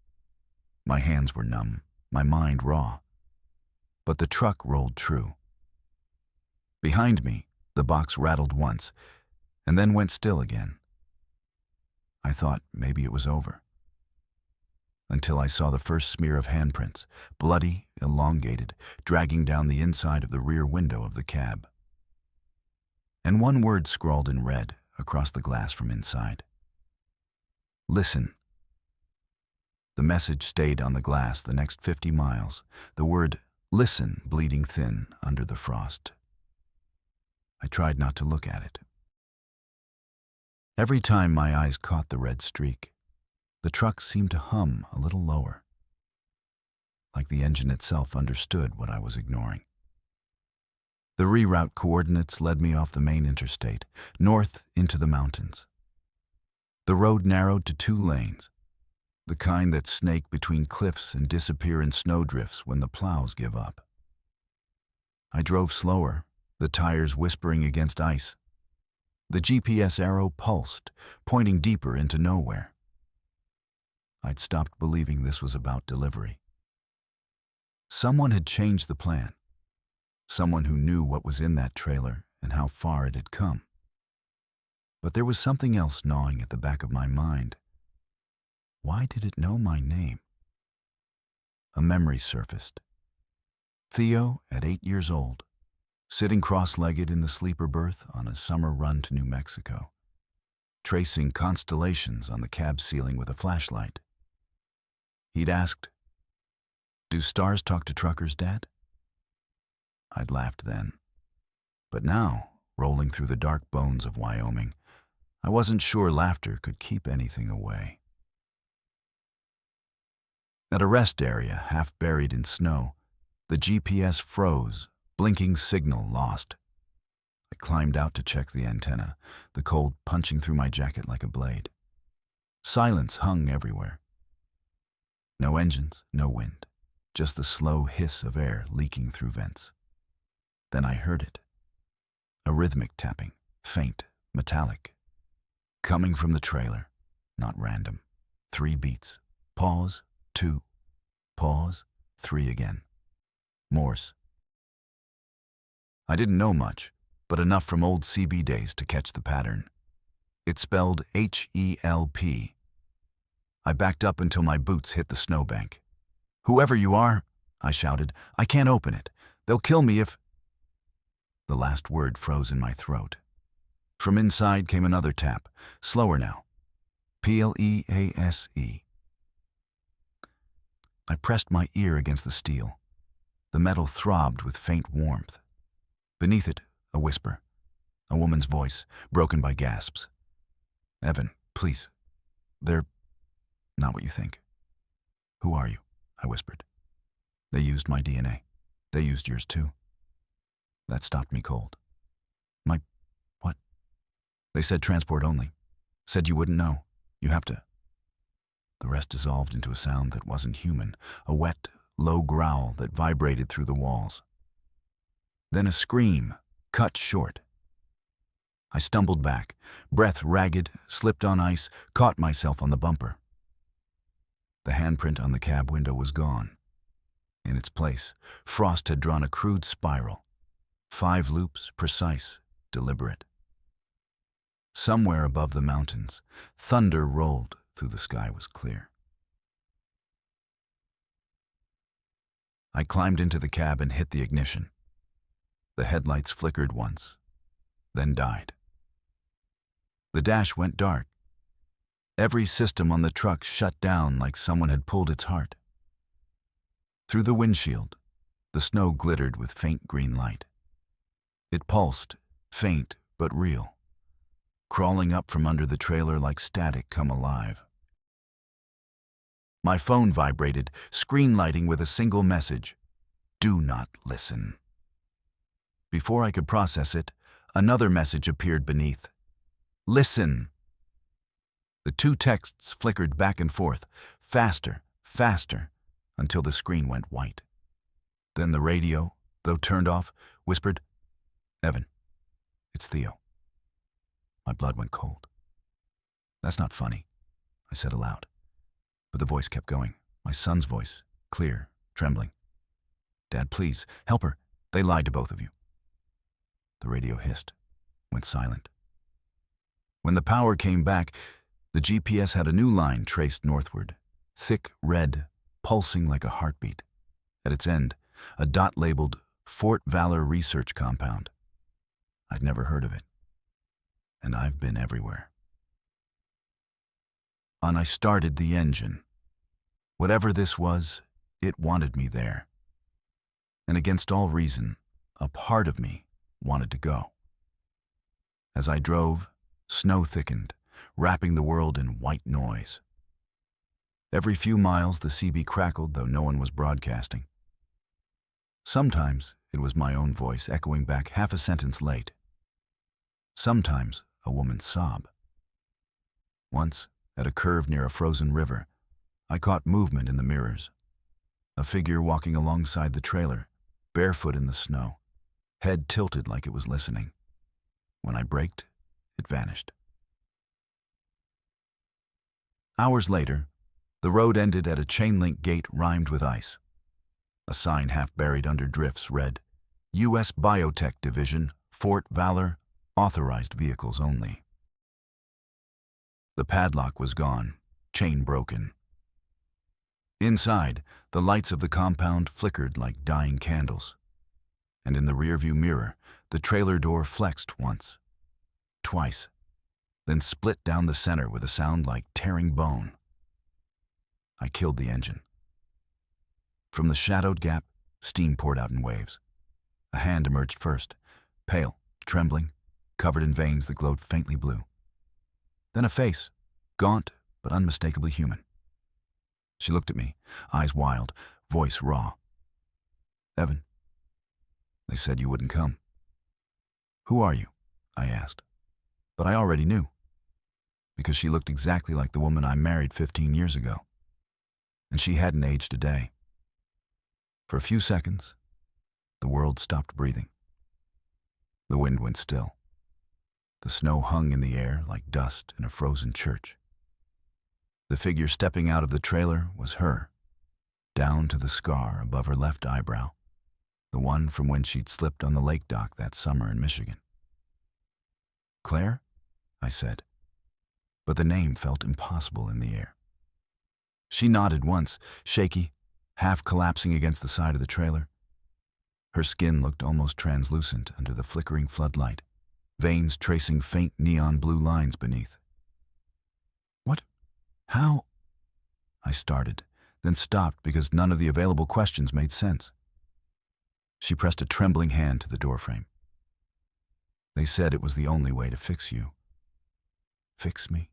My hands were numb, my mind raw. But the truck rolled true. Behind me, the box rattled once, and then went still again. I thought maybe it was over. Until I saw the first smear of handprints, bloody, elongated, dragging down the inside of the rear window of the cab. And one word scrawled in red across the glass from inside. "Listen." The message stayed on the glass the next 50 miles, the word "listen" bleeding thin under the frost. I tried not to look at it. Every time my eyes caught the red streak, the truck seemed to hum a little lower, like the engine itself understood what I was ignoring. The reroute coordinates led me off the main interstate, north into the mountains. The road narrowed to 2 lanes, the kind that snake between cliffs and disappear in snowdrifts when the plows give up. I drove slower, the tires whispering against ice. The GPS arrow pulsed, pointing deeper into nowhere. I'd stopped believing this was about delivery. Someone had changed the plan. Someone who knew what was in that trailer and how far it had come. But there was something else gnawing at the back of my mind. Why did it know my name? A memory surfaced. Theo, at 8 years old, sitting cross-legged in the sleeper berth on a summer run to New Mexico, tracing constellations on the cab ceiling with a flashlight. He'd asked, "Do stars talk to truckers, Dad?" I'd laughed then. But now, rolling through the dark bones of Wyoming, I wasn't sure laughter could keep anything away. At a rest area half buried in snow, the GPS froze, blinking signal lost. I climbed out to check the antenna, the cold punching through my jacket like a blade. Silence hung everywhere. No engines, no wind, just the slow hiss of air leaking through vents. Then I heard it. A rhythmic tapping, faint, metallic. Coming from the trailer, not random. 3 beats. Pause, 2. Pause, 3 again. Morse. I didn't know much, but enough from old CB days to catch the pattern. It spelled HELP. I backed up until my boots hit the snowbank. "Whoever you are," I shouted, "I can't open it. They'll kill me if—" The last word froze in my throat. From inside came another tap, slower now. PLEASE. I pressed my ear against the steel. The metal throbbed with faint warmth. Beneath it, a whisper. A woman's voice, broken by gasps. "Evan, please. They're not what you think." "Who are you?" I whispered. "They used my DNA. They used yours too." That stopped me cold. "My what?" "They said transport only. Said you wouldn't know. You have to—" The rest dissolved into a sound that wasn't human, a wet, low growl that vibrated through the walls. Then a scream, cut short. I stumbled back, breath ragged, slipped on ice, caught myself on the bumper. The handprint on the cab window was gone. In its place, frost had drawn a crude spiral. 5 loops, precise, deliberate. Somewhere above the mountains, thunder rolled though the sky was clear. I climbed into the cab and hit the ignition. The headlights flickered once, then died. The dash went dark. Every system on the truck shut down like someone had pulled its heart. Through the windshield, the snow glittered with faint green light. It pulsed, faint but real, crawling up from under the trailer like static come alive. My phone vibrated, screen lighting with a single message: "Do not listen." Before I could process it, another message appeared beneath. "Listen." The 2 texts flickered back and forth, faster, faster, until the screen went white. Then the radio, though turned off, whispered, "Evan, it's Theo." My blood went cold. "That's not funny," I said aloud. But the voice kept going, my son's voice, clear, trembling. "Dad, please, help her. They lied to both of you." The radio hissed, went silent. When the power came back, the GPS had a new line traced northward, thick red, pulsing like a heartbeat. At its end, a dot labeled Fort Valor Research Compound. I'd never heard of it, and I've been everywhere. And I started the engine. Whatever this was, it wanted me there. And against all reason, a part of me wanted to go. As I drove, snow thickened, wrapping the world in white noise. Every few miles, the CB crackled, though no one was broadcasting. Sometimes It was my own voice echoing back half a sentence late. Sometimes a woman's sob. Once, at a curve near a frozen river, I caught movement in the mirrors. A figure walking alongside the trailer, barefoot in the snow, head tilted like it was listening. When I braked, it vanished. Hours later, the road ended at a chain-link gate rimed with ice. A sign half buried under drifts read, U.S. Biotech Division, Fort Valor, authorized vehicles only. The padlock was gone, chain broken. Inside, the lights of the compound flickered like dying candles. And in the rearview mirror, the trailer door flexed once, twice, then split down the center with a sound like tearing bone. I killed the engine. From the shadowed gap, steam poured out in waves. A hand emerged first, pale, trembling, covered in veins that glowed faintly blue. Then a face, gaunt but unmistakably human. She looked at me, eyes wild, voice raw. Evan, they said you wouldn't come. Who are you? I asked. But I already knew, because she looked exactly like the woman I married 15 years ago. And she hadn't aged a day. For a few seconds, the world stopped breathing. The wind went still. The snow hung in the air like dust in a frozen church. The figure stepping out of the trailer was her, down to the scar above her left eyebrow, the one from when she'd slipped on the lake dock that summer in Michigan. Claire? I said, but the name felt impossible in the air. She nodded once, shaky, half collapsing against the side of the trailer. Her skin looked almost translucent under the flickering floodlight, veins tracing faint neon blue lines beneath. What? How? I started, then stopped because none of the available questions made sense. She pressed a trembling hand to the doorframe. They said it was the only way to fix you. Fix me?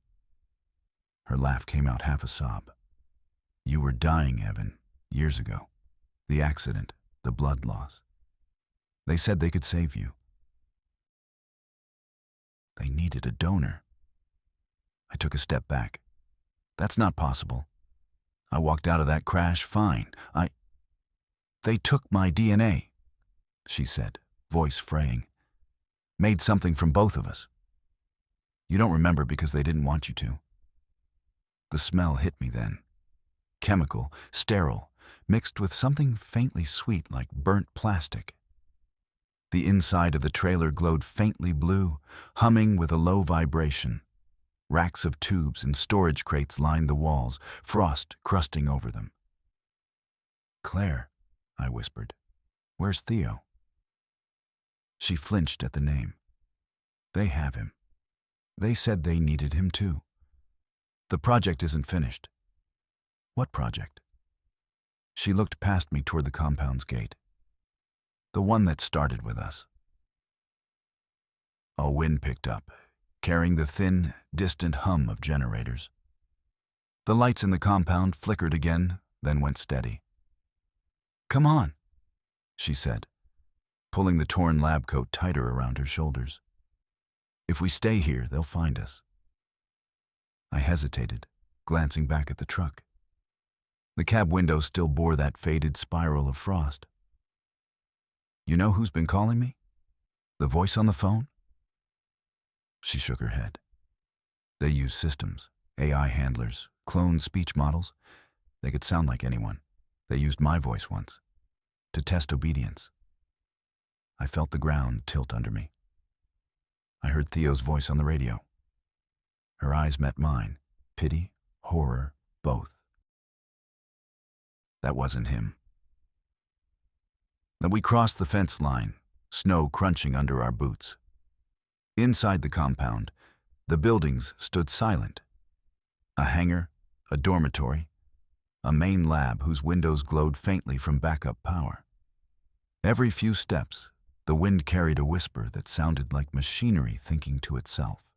Her laugh came out half a sob. You were dying, Evan, years ago. The accident, the blood loss. They said they could save you. They needed a donor. I took a step back. That's not possible. I walked out of that crash fine. They took my DNA, she said, voice fraying. Made something from both of us. You don't remember because they didn't want you to. The smell hit me then. Chemical, sterile, mixed with something faintly sweet like burnt plastic. The inside of the trailer glowed faintly blue, humming with a low vibration. Racks of tubes and storage crates lined the walls, frost crusting over them. Claire, I whispered, where's Theo? She flinched at the name. They have him. They said they needed him too. The project isn't finished. What project? She looked past me toward the compound's gate. The one that started with us. A wind picked up, carrying the thin, distant hum of generators. The lights in the compound flickered again, then went steady. Come on, she said, pulling the torn lab coat tighter around her shoulders. If we stay here, they'll find us. I hesitated, glancing back at the truck. The cab window still bore that faded spiral of frost. You know who's been calling me? The voice on the phone? She shook her head. They use systems, AI handlers, cloned speech models. They could sound like anyone. They used my voice once, to test obedience. I felt the ground tilt under me. I heard Theo's voice on the radio. Her eyes met mine, pity, horror, both. That wasn't him. Then we crossed the fence line, snow crunching under our boots. Inside the compound, the buildings stood silent. A hangar, a dormitory, a main lab whose windows glowed faintly from backup power. Every few steps, the wind carried a whisper that sounded like machinery thinking to itself.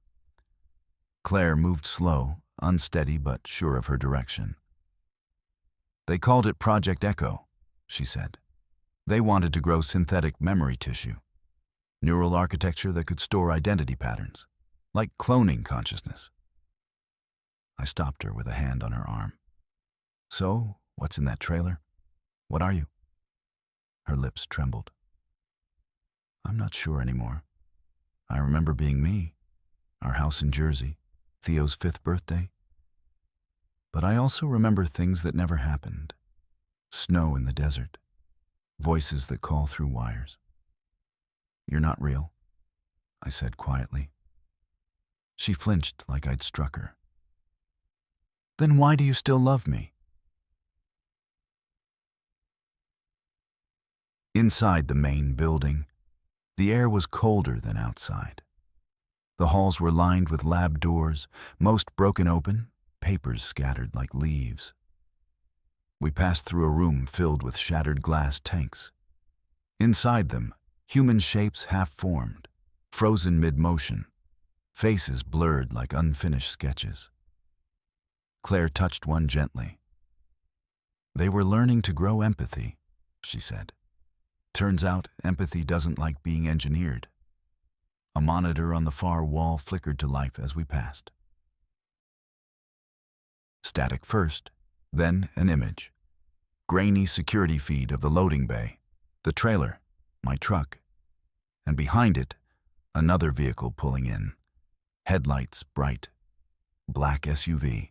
Claire moved slow, unsteady but sure of her direction. They called it Project Echo, she said. They wanted to grow synthetic memory tissue, neural architecture that could store identity patterns, like cloning consciousness. I stopped her with a hand on her arm. So, what's in that trailer? What are you? Her lips trembled. I'm not sure anymore. I remember being me, our house in Jersey, Theo's 5th birthday. But I also remember things that never happened. Snow in the desert, voices that call through wires. You're not real, I said quietly. She flinched like I'd struck her. Then why do you still love me? Inside the main building, the air was colder than outside. The halls were lined with lab doors, most broken open, papers scattered like leaves. We passed through a room filled with shattered glass tanks. Inside them, human shapes half-formed, frozen mid-motion, faces blurred like unfinished sketches. Claire touched one gently. They were learning to grow empathy, she said. Turns out empathy doesn't like being engineered. A monitor on the far wall flickered to life as we passed. Static first, then an image. Grainy security feed of the loading bay, the trailer, my truck, and behind it, another vehicle pulling in. Headlights bright, black SUV.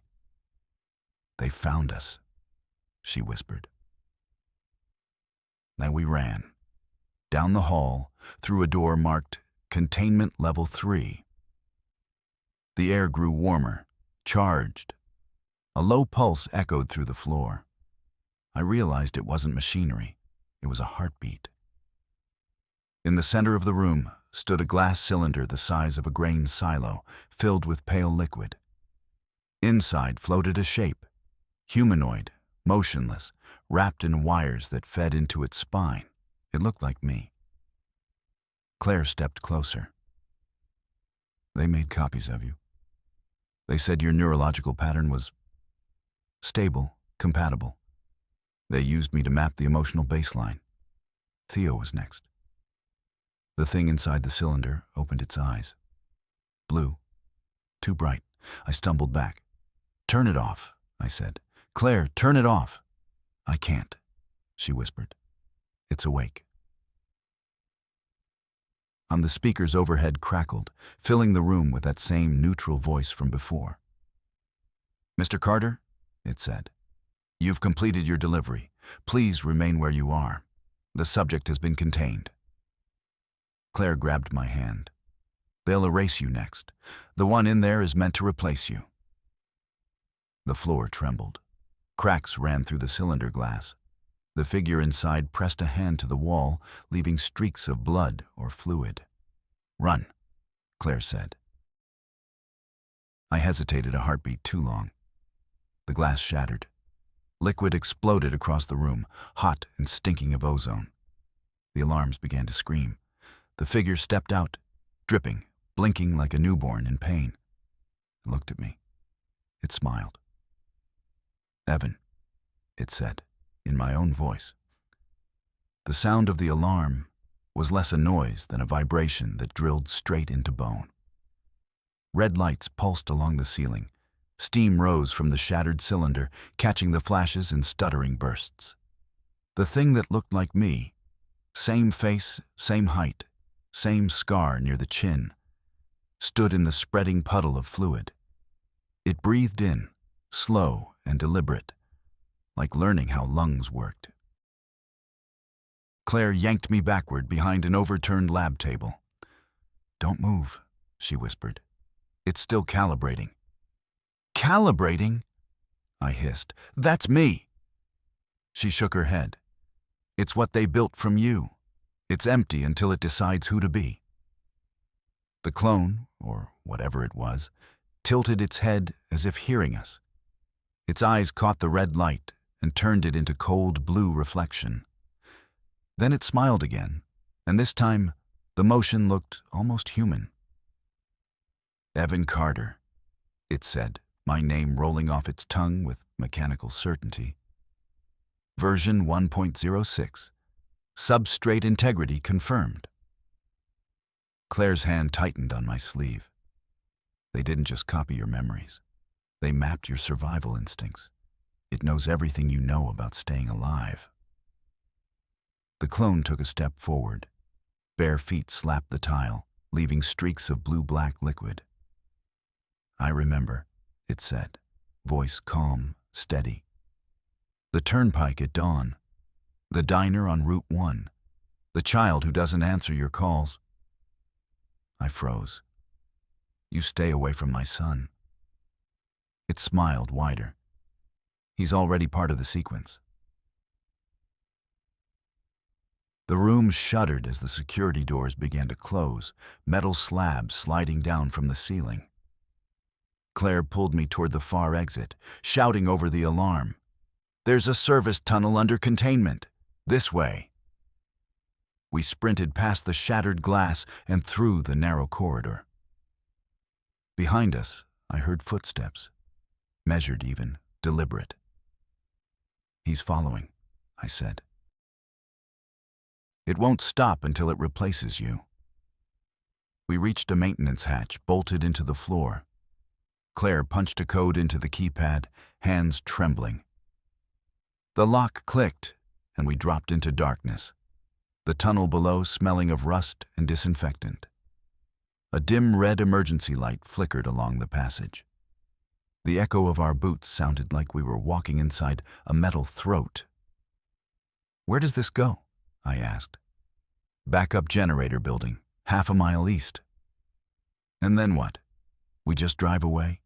They found us, she whispered. Then we ran. Down the hall, through a door marked Containment Level 3. The air grew warmer, charged. A low pulse echoed through the floor. I realized it wasn't machinery. It was a heartbeat. In the center of the room stood a glass cylinder the size of a grain silo, filled with pale liquid. Inside floated a shape, humanoid, motionless, wrapped in wires that fed into its spine. It looked like me. Claire stepped closer. They made copies of you. They said your neurological pattern was stable, compatible. They used me to map the emotional baseline. Theo was next. The thing inside the cylinder opened its eyes. Blue. Too bright. I stumbled back. Turn it off, I said. Claire, turn it off. I can't, she whispered. It's awake. On the speakers overhead crackled, filling the room with that same neutral voice from before. Mr. Carter, it said, you've completed your delivery. Please remain where you are. The subject has been contained. Claire grabbed my hand. They'll erase you next. The one in there is meant to replace you. The floor trembled. Cracks ran through the cylinder glass. The figure inside pressed a hand to the wall, leaving streaks of blood or fluid. Run, Claire said. I hesitated a heartbeat too long. The glass shattered. Liquid exploded across the room, hot and stinking of ozone. The alarms began to scream. The figure stepped out, dripping, blinking like a newborn in pain. It looked at me. It smiled. Evan, it said, in my own voice. The sound of the alarm was less a noise than a vibration that drilled straight into bone. Red lights pulsed along the ceiling. Steam rose from the shattered cylinder, catching the flashes in stuttering bursts. The thing that looked like me, same face, same height, same scar near the chin, stood in the spreading puddle of fluid. It breathed in, slow and deliberate, like learning how lungs worked. Claire yanked me backward behind an overturned lab table. Don't move, she whispered. It's still calibrating. Calibrating? I hissed. That's me. She shook her head. It's what they built from you. It's empty until it decides who to be. The clone, or whatever it was, tilted its head as if hearing us. Its eyes caught the red light and turned it into cold blue reflection. Then it smiled again, and this time the motion looked almost human. Evan Carter, it said, my name rolling off its tongue with mechanical certainty. Version 1.06. Substrate integrity confirmed. Claire's hand tightened on my sleeve. They didn't just copy your memories. They mapped your survival instincts. It knows everything you know about staying alive. The clone took a step forward. Bare feet slapped the tile, leaving streaks of blue-black liquid. "I remember," it said, voice calm, steady. "The turnpike at dawn. The diner on Route 1. The child who doesn't answer your calls." I froze. "You stay away from my son." It smiled wider. "He's already part of the sequence." The room shuddered as the security doors began to close, metal slabs sliding down from the ceiling. Claire pulled me toward the far exit, shouting over the alarm. "There's a service tunnel under containment. This way." We sprinted past the shattered glass and through the narrow corridor. Behind us, I heard footsteps, measured even, deliberate. "He's following," I said. "It won't stop until it replaces you." We reached a maintenance hatch bolted into the floor. Claire punched a code into the keypad, hands trembling. The lock clicked, and we dropped into darkness, the tunnel below smelling of rust and disinfectant. A dim red emergency light flickered along the passage. The echo of our boots sounded like we were walking inside a metal throat. "Where does this go?" I asked. "Backup generator building, half a mile east." "And then what? We just drive away?"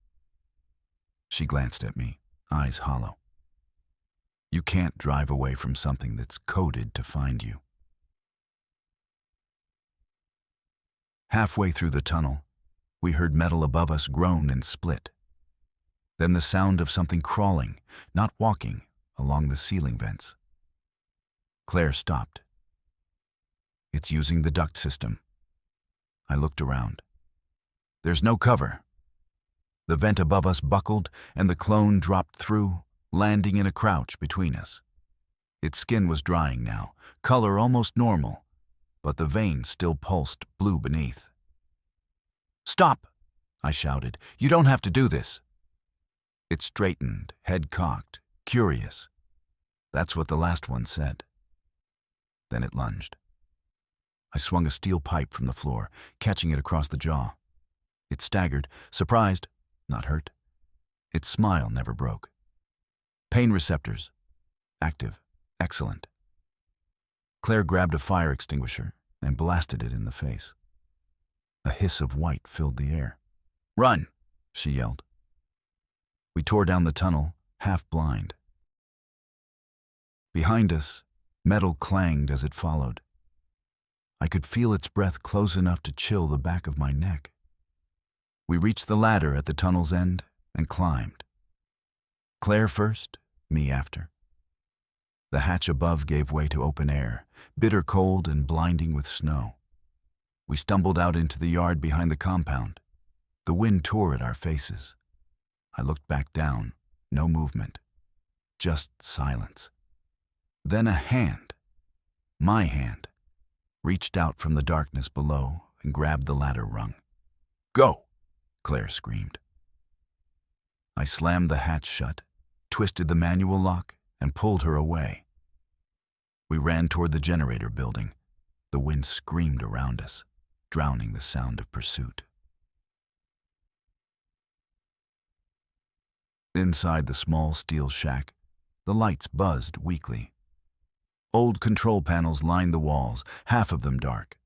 She glanced at me, eyes hollow. "You can't drive away from something that's coded to find you." Halfway through the tunnel, we heard metal above us groan and split. Then the sound of something crawling, not walking, along the ceiling vents. Claire stopped. "It's using the duct system." I looked around. "There's no cover." The vent above us buckled, and the clone dropped through, landing in a crouch between us. Its skin was drying now, color almost normal, but the veins still pulsed blue beneath. "Stop!" I shouted. "You don't have to do this." It straightened, head cocked, curious. That's what the last one said. Then it lunged. I swung a steel pipe from the floor, catching it across the jaw. It staggered, surprised, not hurt. Its smile never broke. "Pain receptors. Active. Excellent." Claire grabbed a fire extinguisher and blasted it in the face. A hiss of white filled the air. "Run!" she yelled. We tore down the tunnel, half blind. Behind us, metal clanged as it followed. I could feel its breath close enough to chill the back of my neck. We reached the ladder at the tunnel's end and climbed. Claire first, me after. The hatch above gave way to open air, bitter cold and blinding with snow. We stumbled out into the yard behind the compound. The wind tore at our faces. I looked back down, no movement, just silence. Then a hand, my hand, reached out from the darkness below and grabbed the ladder rung. "Go!" Claire screamed. I slammed the hatch shut, twisted the manual lock, and pulled her away. We ran toward the generator building. The wind screamed around us, drowning the sound of pursuit. Inside the small steel shack, the lights buzzed weakly. Old control panels lined the walls, half of them dark.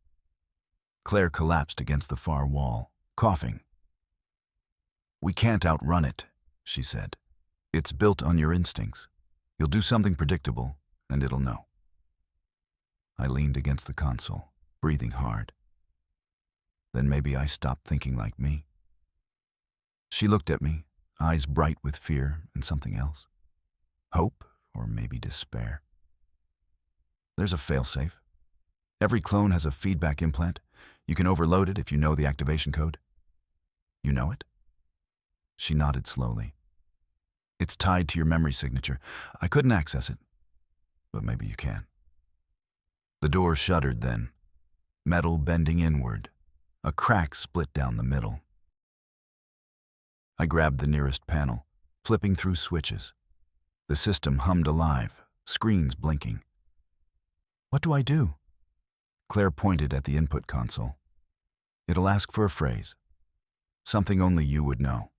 Claire collapsed against the far wall, coughing. "We can't outrun it," she said. "It's built on your instincts. You'll do something predictable, and it'll know." I leaned against the console, breathing hard. Then maybe I stopped thinking like me. She looked at me, eyes bright with fear and something else. Hope, or maybe despair. "There's a failsafe. Every clone has a feedback implant. You can overload it if you know the activation code." "You know it?" She nodded slowly. "It's tied to your memory signature. I couldn't access it, but maybe you can." The door shuddered then, metal bending inward. A crack split down the middle. I grabbed the nearest panel, flipping through switches. The system hummed alive, screens blinking. What do I do? Claire pointed at the input console. It'll ask for a phrase. Something only you would know.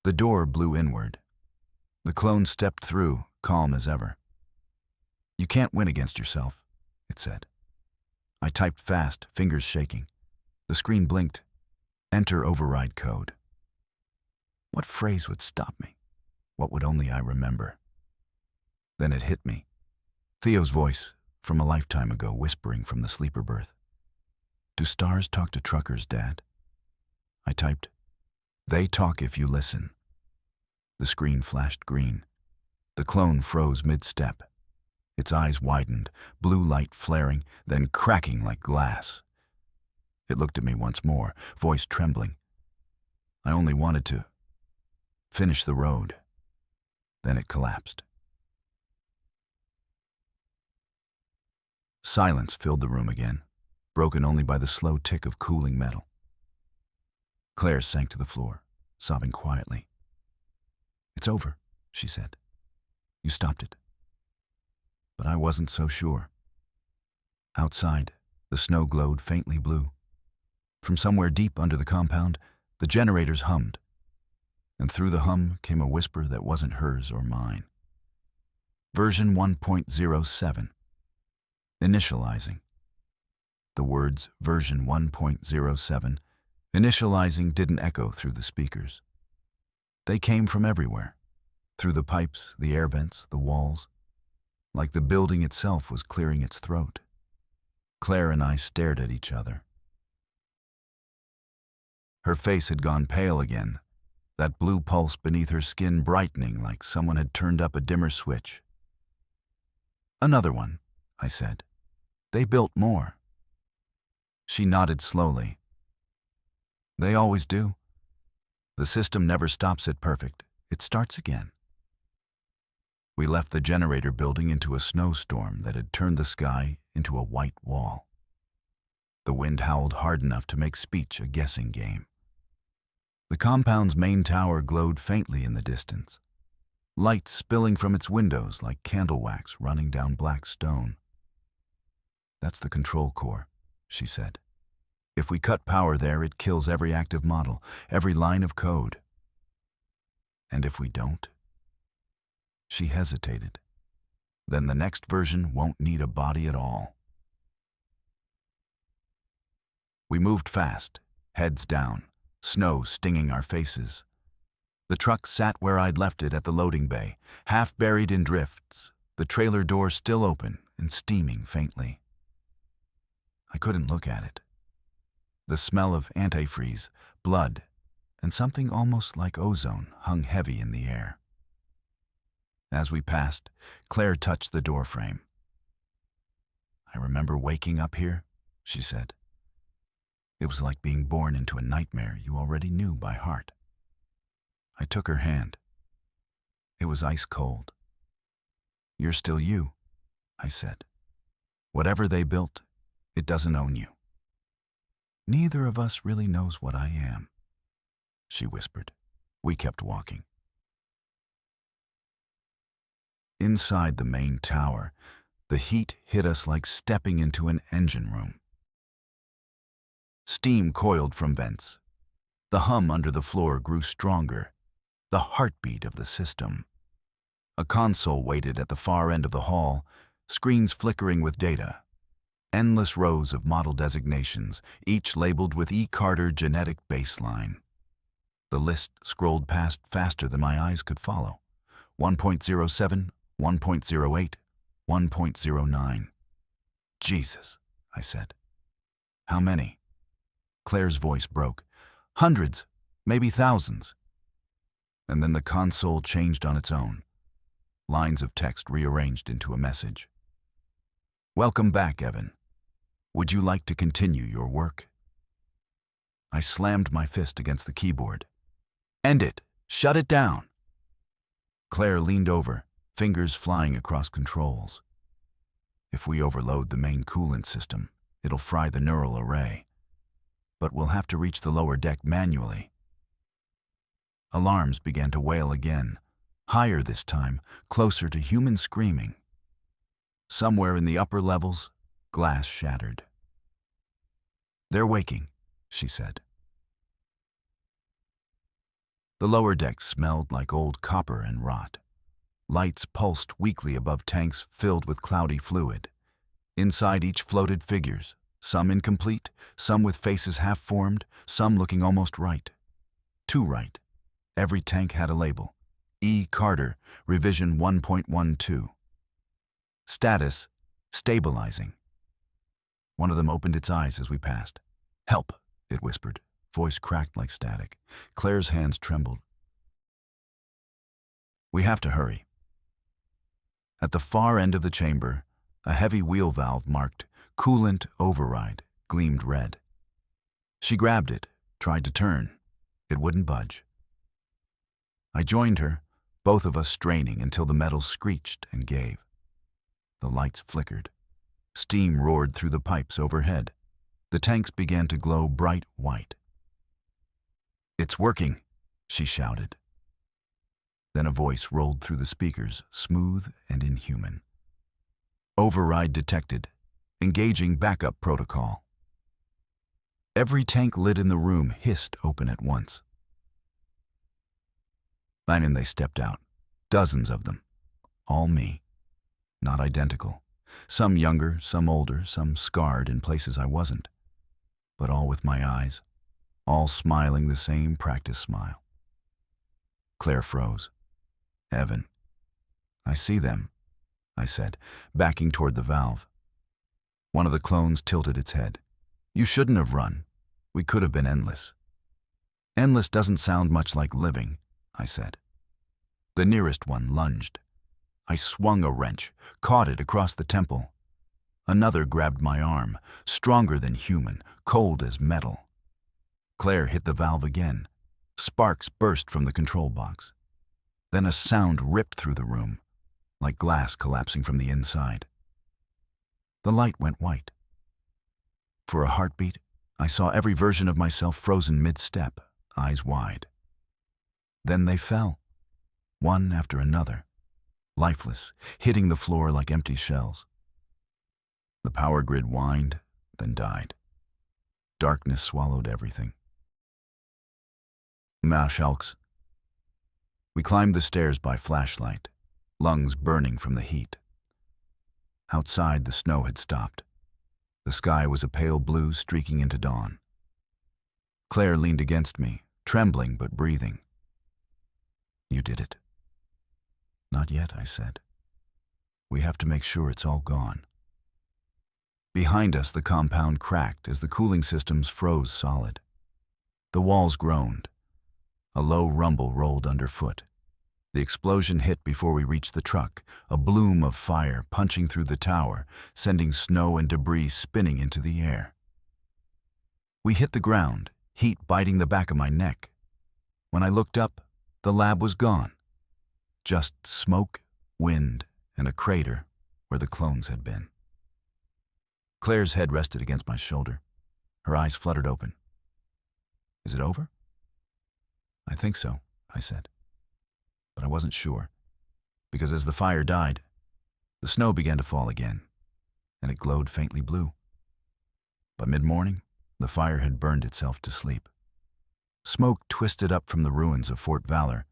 The door blew inward. The clone stepped through, calm as ever. You can't win against yourself, it said. I typed fast, fingers shaking. The screen blinked. Enter override code. What phrase would stop me? What would only I remember? Then it hit me. Theo's voice, from a lifetime ago, whispering from the sleeper berth. Do stars talk to truckers, Dad? I typed, they talk if you listen. The screen flashed green. The clone froze mid-step. Its eyes widened, blue light flaring, then cracking like glass. It looked at me once more, voice trembling. I only wanted to finish the road. Then it collapsed. Silence filled the room again, broken only by the slow tick of cooling metal. Claire sank to the floor, sobbing quietly. It's over, she said. You stopped it. But I wasn't so sure. Outside, the snow glowed faintly blue. From somewhere deep under the compound, the generators hummed. And through the hum came a whisper that wasn't hers or mine. Version 1.07. Initializing. The words version 1.07, initializing didn't echo through the speakers. They came from everywhere, through the pipes, the air vents, the walls, like the building itself was clearing its throat. Claire and I stared at each other. Her face had gone pale again, that blue pulse beneath her skin brightening like someone had turned up a dimmer switch. Another one, I said. They built more. She nodded slowly. They always do. The system never stops at perfect. It starts again. We left the generator building into a snowstorm that had turned the sky into a white wall. The wind howled hard enough to make speech a guessing game. The compound's main tower glowed faintly in the distance, light spilling from its windows like candle wax running down black stone. That's the control core, she said. If we cut power there, it kills every active model, every line of code. And if we don't? She hesitated. Then the next version won't need a body at all. We moved fast, heads down, snow stinging our faces. The truck sat where I'd left it at the loading bay, half buried in drifts, the trailer door still open and steaming faintly. I couldn't look at it. The smell of antifreeze, blood, and something almost like ozone hung heavy in the air. As we passed, Claire touched the doorframe. I remember waking up here, she said. It was like being born into a nightmare you already knew by heart. I took her hand. It was ice cold. You're still you, I said. Whatever they built, it doesn't own you. Neither of us really knows what I am, she whispered. We kept walking. Inside the main tower, the heat hit us like stepping into an engine room. Steam coiled from vents. The hum under the floor grew stronger, the heartbeat of the system. A console waited at the far end of the hall, screens flickering with data. Endless rows of model designations, each labeled with E. Carter genetic baseline. The list scrolled past faster than my eyes could follow. 1.07, 1.08, 1.09. Jesus, I said. How many? Claire's voice broke. Hundreds, maybe thousands. And then the console changed on its own. Lines of text rearranged into a message. Welcome back, Evan. Would you like to continue your work? I slammed my fist against the keyboard. End it. Shut it down. Claire leaned over, fingers flying across controls. If we overload the main coolant system, it'll fry the neural array. But we'll have to reach the lower deck manually. Alarms began to wail again, higher this time, closer to human screaming. Somewhere in the upper levels, glass shattered. "They're waking," she said. The lower deck smelled like old copper and rot. Lights pulsed weakly above tanks filled with cloudy fluid. Inside each floated figures, some incomplete, some with faces half-formed, some looking almost right. Too right. Every tank had a label. E. Carter, revision 1.12. Status, stabilizing. One of them opened its eyes as we passed. "Help," it whispered, voice cracked like static. Claire's hands trembled. "We have to hurry." At the far end of the chamber, a heavy wheel valve marked "Coolant Override" gleamed red. She grabbed it, tried to turn. It wouldn't budge. I joined her, both of us straining until the metal screeched and gave. The lights flickered. Steam roared through the pipes overhead. The tanks began to glow bright white. "It's working," she shouted. Then a voice rolled through the speakers, smooth and inhuman. "Override detected. Engaging backup protocol." Every tank lid in the room hissed open at once. And they stepped out. Dozens of them. All me. Not identical. Some younger, some older, some scarred in places I wasn't. But all with my eyes. All smiling the same practice smile. Claire froze. "Evan." "I see them," I said, backing toward the valve. One of the clones tilted its head. "You shouldn't have run. We could have been endless." "Endless doesn't sound much like living," I said. The nearest one lunged. I swung a wrench, caught it across the temple. Another grabbed my arm, stronger than human, cold as metal. Claire hit the valve again. Sparks burst from the control box. Then a sound ripped through the room, like glass collapsing from the inside. The light went white. For a heartbeat, I saw every version of myself frozen mid-step, eyes wide. Then they fell, one after another, lifeless, hitting the floor like empty shells. The power grid whined, then died. Darkness swallowed everything. Marschalks. We climbed the stairs by flashlight, lungs burning from the heat. Outside, the snow had stopped. The sky was a pale blue streaking into dawn. Claire leaned against me, trembling but breathing. "You did it." "Not yet," I said. "We have to make sure it's all gone." Behind us, the compound cracked as the cooling systems froze solid. The walls groaned. A low rumble rolled underfoot. The explosion hit before we reached the truck, a bloom of fire punching through the tower, sending snow and debris spinning into the air. We hit the ground, heat biting the back of my neck. When I looked up, the lab was gone. Just smoke, wind, and a crater where the clones had been. Claire's head rested against my shoulder. Her eyes fluttered open. "Is it over?" "I think so," I said. But I wasn't sure, because as the fire died, the snow began to fall again, and it glowed faintly blue. By mid-morning, the fire had burned itself to sleep. Smoke twisted up from the ruins of Fort Valor,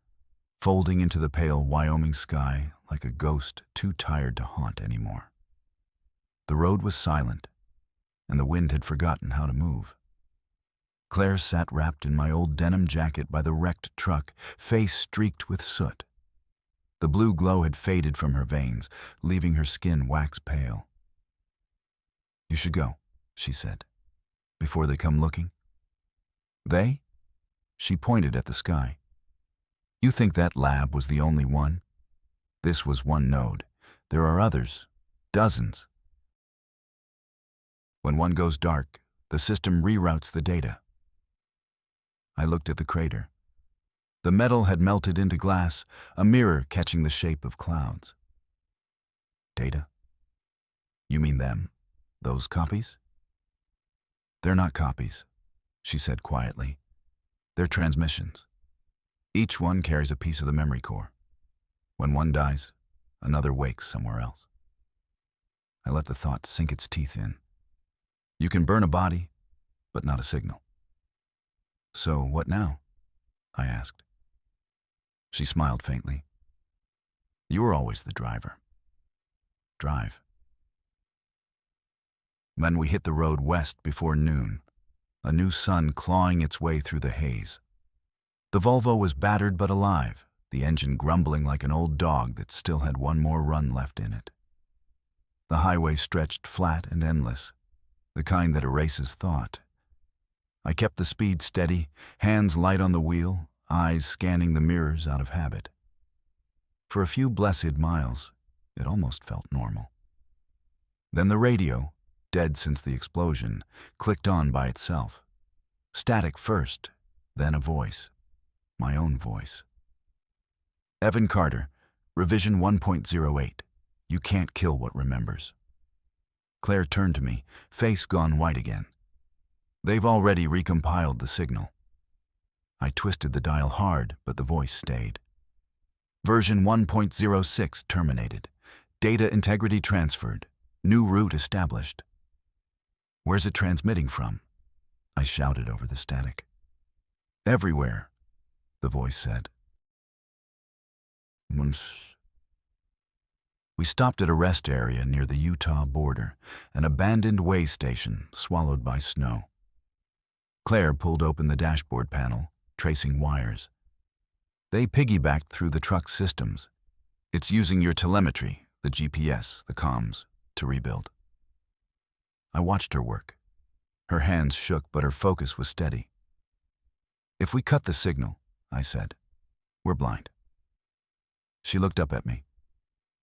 folding into the pale Wyoming sky like a ghost too tired to haunt anymore. The road was silent, and the wind had forgotten how to move. Claire sat wrapped in my old denim jacket by the wrecked truck, face streaked with soot. The blue glow had faded from her veins, leaving her skin wax pale. "You should go," she said, "before they come looking." "They?" She pointed at the sky. "You think that lab was the only one? This was one node. There are others, dozens. When one goes dark, the system reroutes the data." I looked at the crater. The metal had melted into glass, a mirror catching the shape of clouds. "Data? You mean them? Those copies? They're not copies, she said quietly. They're transmissions. Each one carries a piece of the memory core. When one dies, another wakes somewhere else. I let the thought sink its teeth in. You can burn a body, but not a signal. So what now? I asked. She smiled faintly. You were always the driver. Drive. Then we hit the road west before noon, a new sun clawing its way through the haze. The Volvo was battered but alive, the engine grumbling like an old dog that still had one more run left in it. The highway stretched flat and endless, the kind that erases thought. I kept the speed steady, hands light on the wheel, eyes scanning the mirrors out of habit. For a few blessed miles, it almost felt normal. Then the radio, dead since the explosion, clicked on by itself. Static first, then a voice. My own voice. Evan Carter, revision 1.08. You can't kill what remembers. Claire turned to me, face gone white again. They've already recompiled the signal. I twisted the dial hard, but the voice stayed. Version 1.06 terminated. Data integrity transferred. New route established. Where's it transmitting from? I shouted over the static. Everywhere, the voice said. We stopped at a rest area near the Utah border, an abandoned way station swallowed by snow. Claire pulled open the dashboard panel, tracing wires. They piggybacked through the truck's systems. It's using your telemetry, the GPS, the comms, to rebuild. I watched her work. Her hands shook, but her focus was steady. If we cut the signal, I said, we're blind. She looked up at me.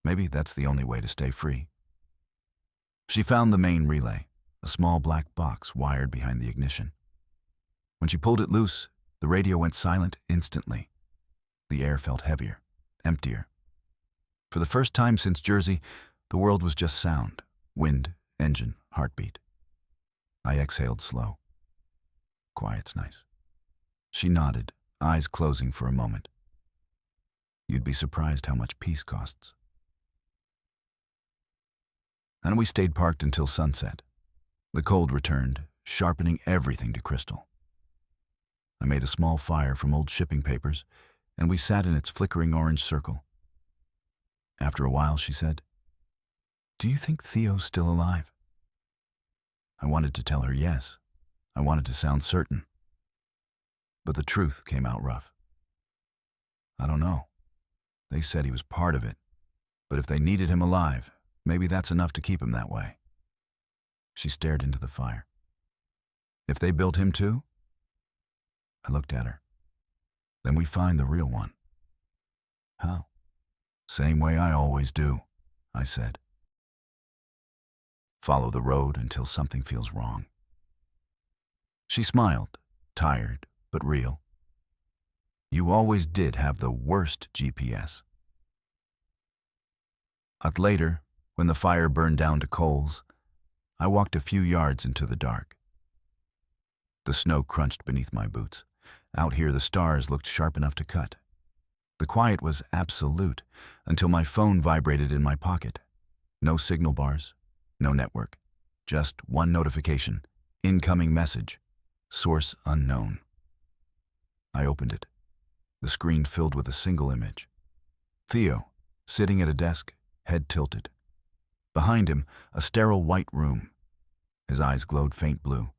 Maybe that's the only way to stay free. She found the main relay, a small black box wired behind the ignition. When she pulled it loose, the radio went silent instantly. The air felt heavier, emptier. For the first time since Jersey, the world was just sound, wind, engine, heartbeat. I exhaled slow. Quiet's nice. She nodded, eyes closing for a moment. You'd be surprised how much peace costs. And we stayed parked until sunset. The cold returned, sharpening everything to crystal. I made a small fire from old shipping papers, and we sat in its flickering orange circle. After a while, she said, "Do you think Theo's still alive?" I wanted to tell her yes. I wanted to sound certain. But the truth came out rough. I don't know. They said he was part of it, but if they needed him alive, maybe that's enough to keep him that way. She stared into the fire. If they built him too? I looked at her. Then we find the real one. How? Same way I always do, I said. Follow the road until something feels wrong. She smiled, tired but real. You always did have the worst GPS. Later, when the fire burned down to coals, I walked a few yards into the dark. The snow crunched beneath my boots. Out here, the stars looked sharp enough to cut. The quiet was absolute until my phone vibrated in my pocket. No signal bars, no network, just one notification, incoming message, source unknown. I opened it. The screen filled with a single image. Theo, sitting at a desk, head tilted. Behind him, a sterile white room. His eyes glowed faint blue.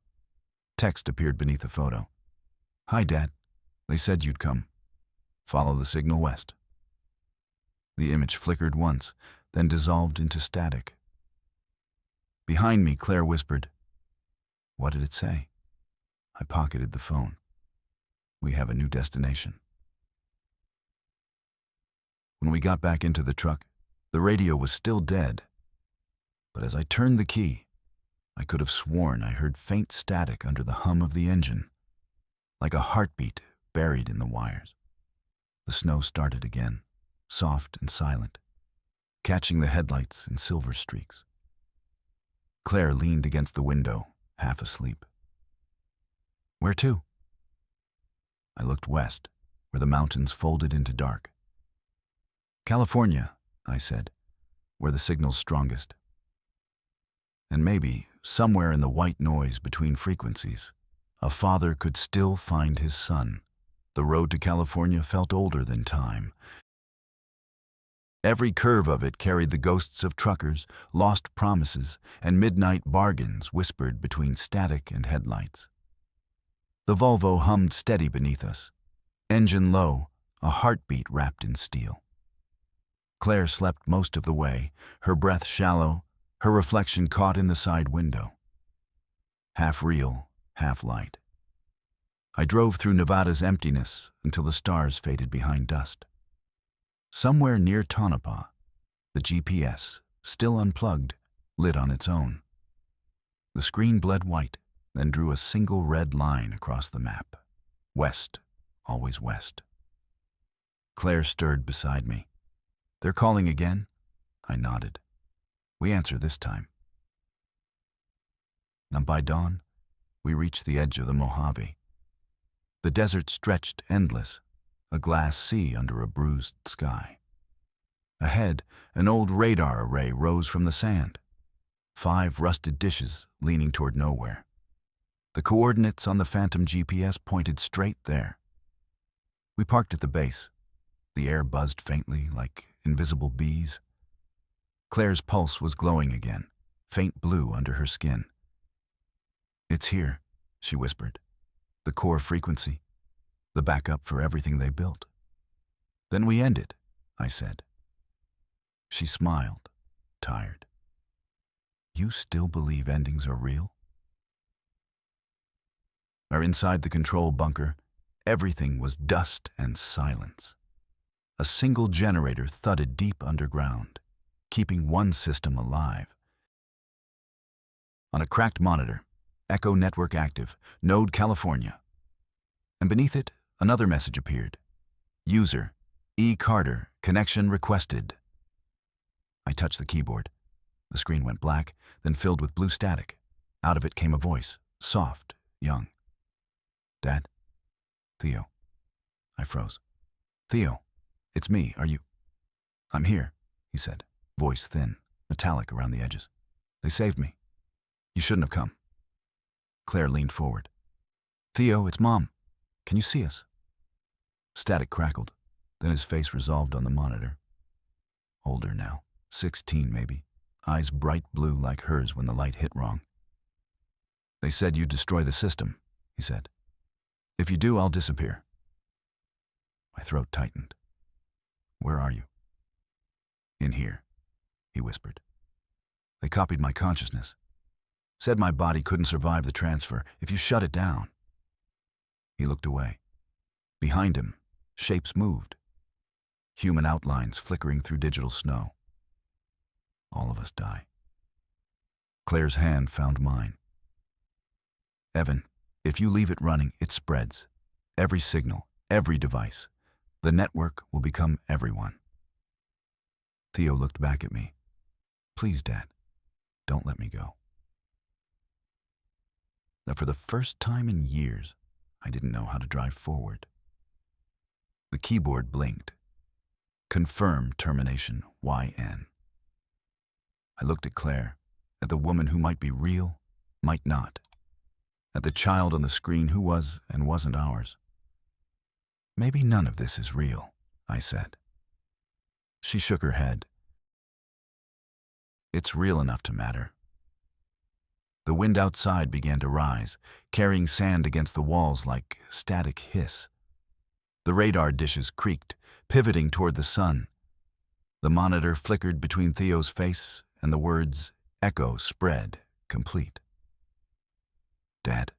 Text appeared beneath the photo. Hi, Dad. They said you'd come. Follow the signal west. The image flickered once, then dissolved into static. Behind me, Claire whispered, What did it say? I pocketed the phone. We have a new destination. When we got back into the truck, the radio was still dead. But as I turned the key, I could have sworn I heard faint static under the hum of the engine, like a heartbeat buried in the wires. The snow started again, soft and silent, catching the headlights in silver streaks. Claire leaned against the window, half asleep. Where to? I looked west, where the mountains folded into dark. California, I said, where the signal's strongest. And maybe, somewhere in the white noise between frequencies, a father could still find his son. The road to California felt older than time. Every curve of it carried the ghosts of truckers, lost promises, and midnight bargains whispered between static and headlights. The Volvo hummed steady beneath us. Engine low, a heartbeat wrapped in steel. Claire slept most of the way, her breath shallow, her reflection caught in the side window. Half real, half light. I drove through Nevada's emptiness until the stars faded behind dust. Somewhere near Tonopah, the GPS, still unplugged, lit on its own. The screen bled white, then drew a single red line across the map. West, always west. Claire stirred beside me. They're calling again? I nodded. We answer this time. And by dawn, we reached the edge of the Mojave. The desert stretched endless, a glass sea under a bruised sky. Ahead, an old radar array rose from the sand. 5 rusted dishes leaning toward nowhere. The coordinates on the phantom GPS pointed straight there. We parked at the base. The air buzzed faintly like invisible bees. Claire's pulse was glowing again, faint blue under her skin. It's here, she whispered. The core frequency, the backup for everything they built. Then we end it, I said. She smiled, tired. You still believe endings are real? Or inside the control bunker, everything was dust and silence. A single generator thudded deep underground, keeping one system alive. On a cracked monitor, Echo Network active, Node California. And beneath it, another message appeared. User, E. Carter, connection requested. I touched the keyboard. The screen went black, then filled with blue static. Out of it came a voice, soft, young. Dad? Theo. I froze. Theo, it's me, are you? I'm here, he said, voice thin, metallic around the edges. They saved me. You shouldn't have come. Claire leaned forward. Theo, it's Mom. Can you see us? Static crackled, then his face resolved on the monitor. Older now, 16 maybe, eyes bright blue like hers when the light hit wrong. They said you'd destroy the system, he said. If you do, I'll disappear. My throat tightened. Where are you? In here, he whispered. They copied my consciousness. Said my body couldn't survive the transfer if you shut it down. He looked away. Behind him, shapes moved. Human outlines flickering through digital snow. All of us die. Claire's hand found mine. Evan, if you leave it running, it spreads. Every signal, every device. The network will become everyone. Theo looked back at me. Please, Dad, don't let me go. Now, for the first time in years, I didn't know how to drive forward. The keyboard blinked. Confirm termination, YN. I looked at Claire, at the woman who might be real, might not. At the child on the screen who was and wasn't ours. Maybe none of this is real, I said. She shook her head. It's real enough to matter. The wind outside began to rise, carrying sand against the walls like static hiss. The radar dishes creaked, pivoting toward the sun. The monitor flickered between Theo's face and the words, Echo spread, complete. Dad,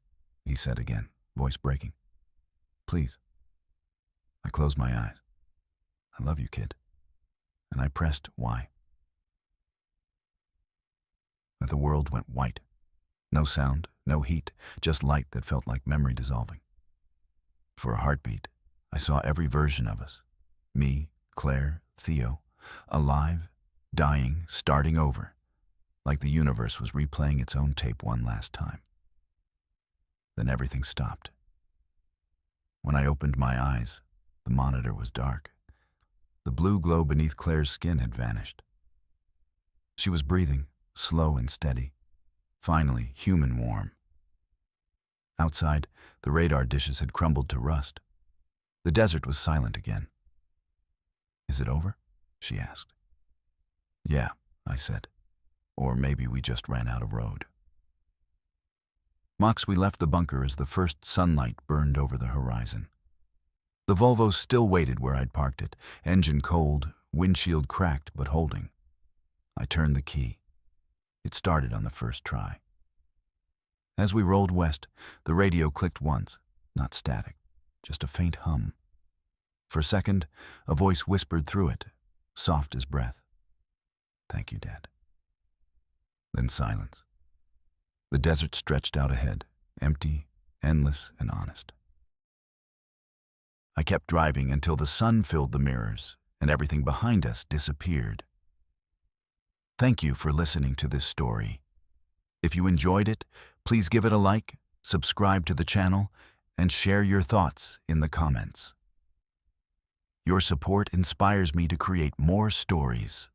he said again, voice breaking. Please. I closed my eyes. I love you, kid. And I pressed Y. But the world went white. No sound, no heat, just light that felt like memory dissolving. For a heartbeat, I saw every version of us. Me, Claire, Theo, alive, dying, starting over. like the universe was replaying its own tape one last time. Then everything stopped. When I opened my eyes, the monitor was dark. The blue glow beneath Claire's skin had vanished. She was breathing, slow and steady, finally human warm. Outside, the radar dishes had crumbled to rust. The desert was silent again. "Is it over?" she asked. "Yeah," I said. "Or maybe we just ran out of road." Mox, we left the bunker as the first sunlight burned over the horizon. The Volvo still waited where I'd parked it, engine cold, windshield cracked but holding. I turned the key. It started on the first try. As we rolled west, the radio clicked once, not static, just a faint hum. For a second, a voice whispered through it, soft as breath. "Thank you, Dad." Then silence. The desert stretched out ahead, empty, endless, and honest. I kept driving until the sun filled the mirrors and everything behind us disappeared. Thank you for listening to this story. If you enjoyed it, please give it a like, subscribe to the channel, and share your thoughts in the comments. Your support inspires me to create more stories.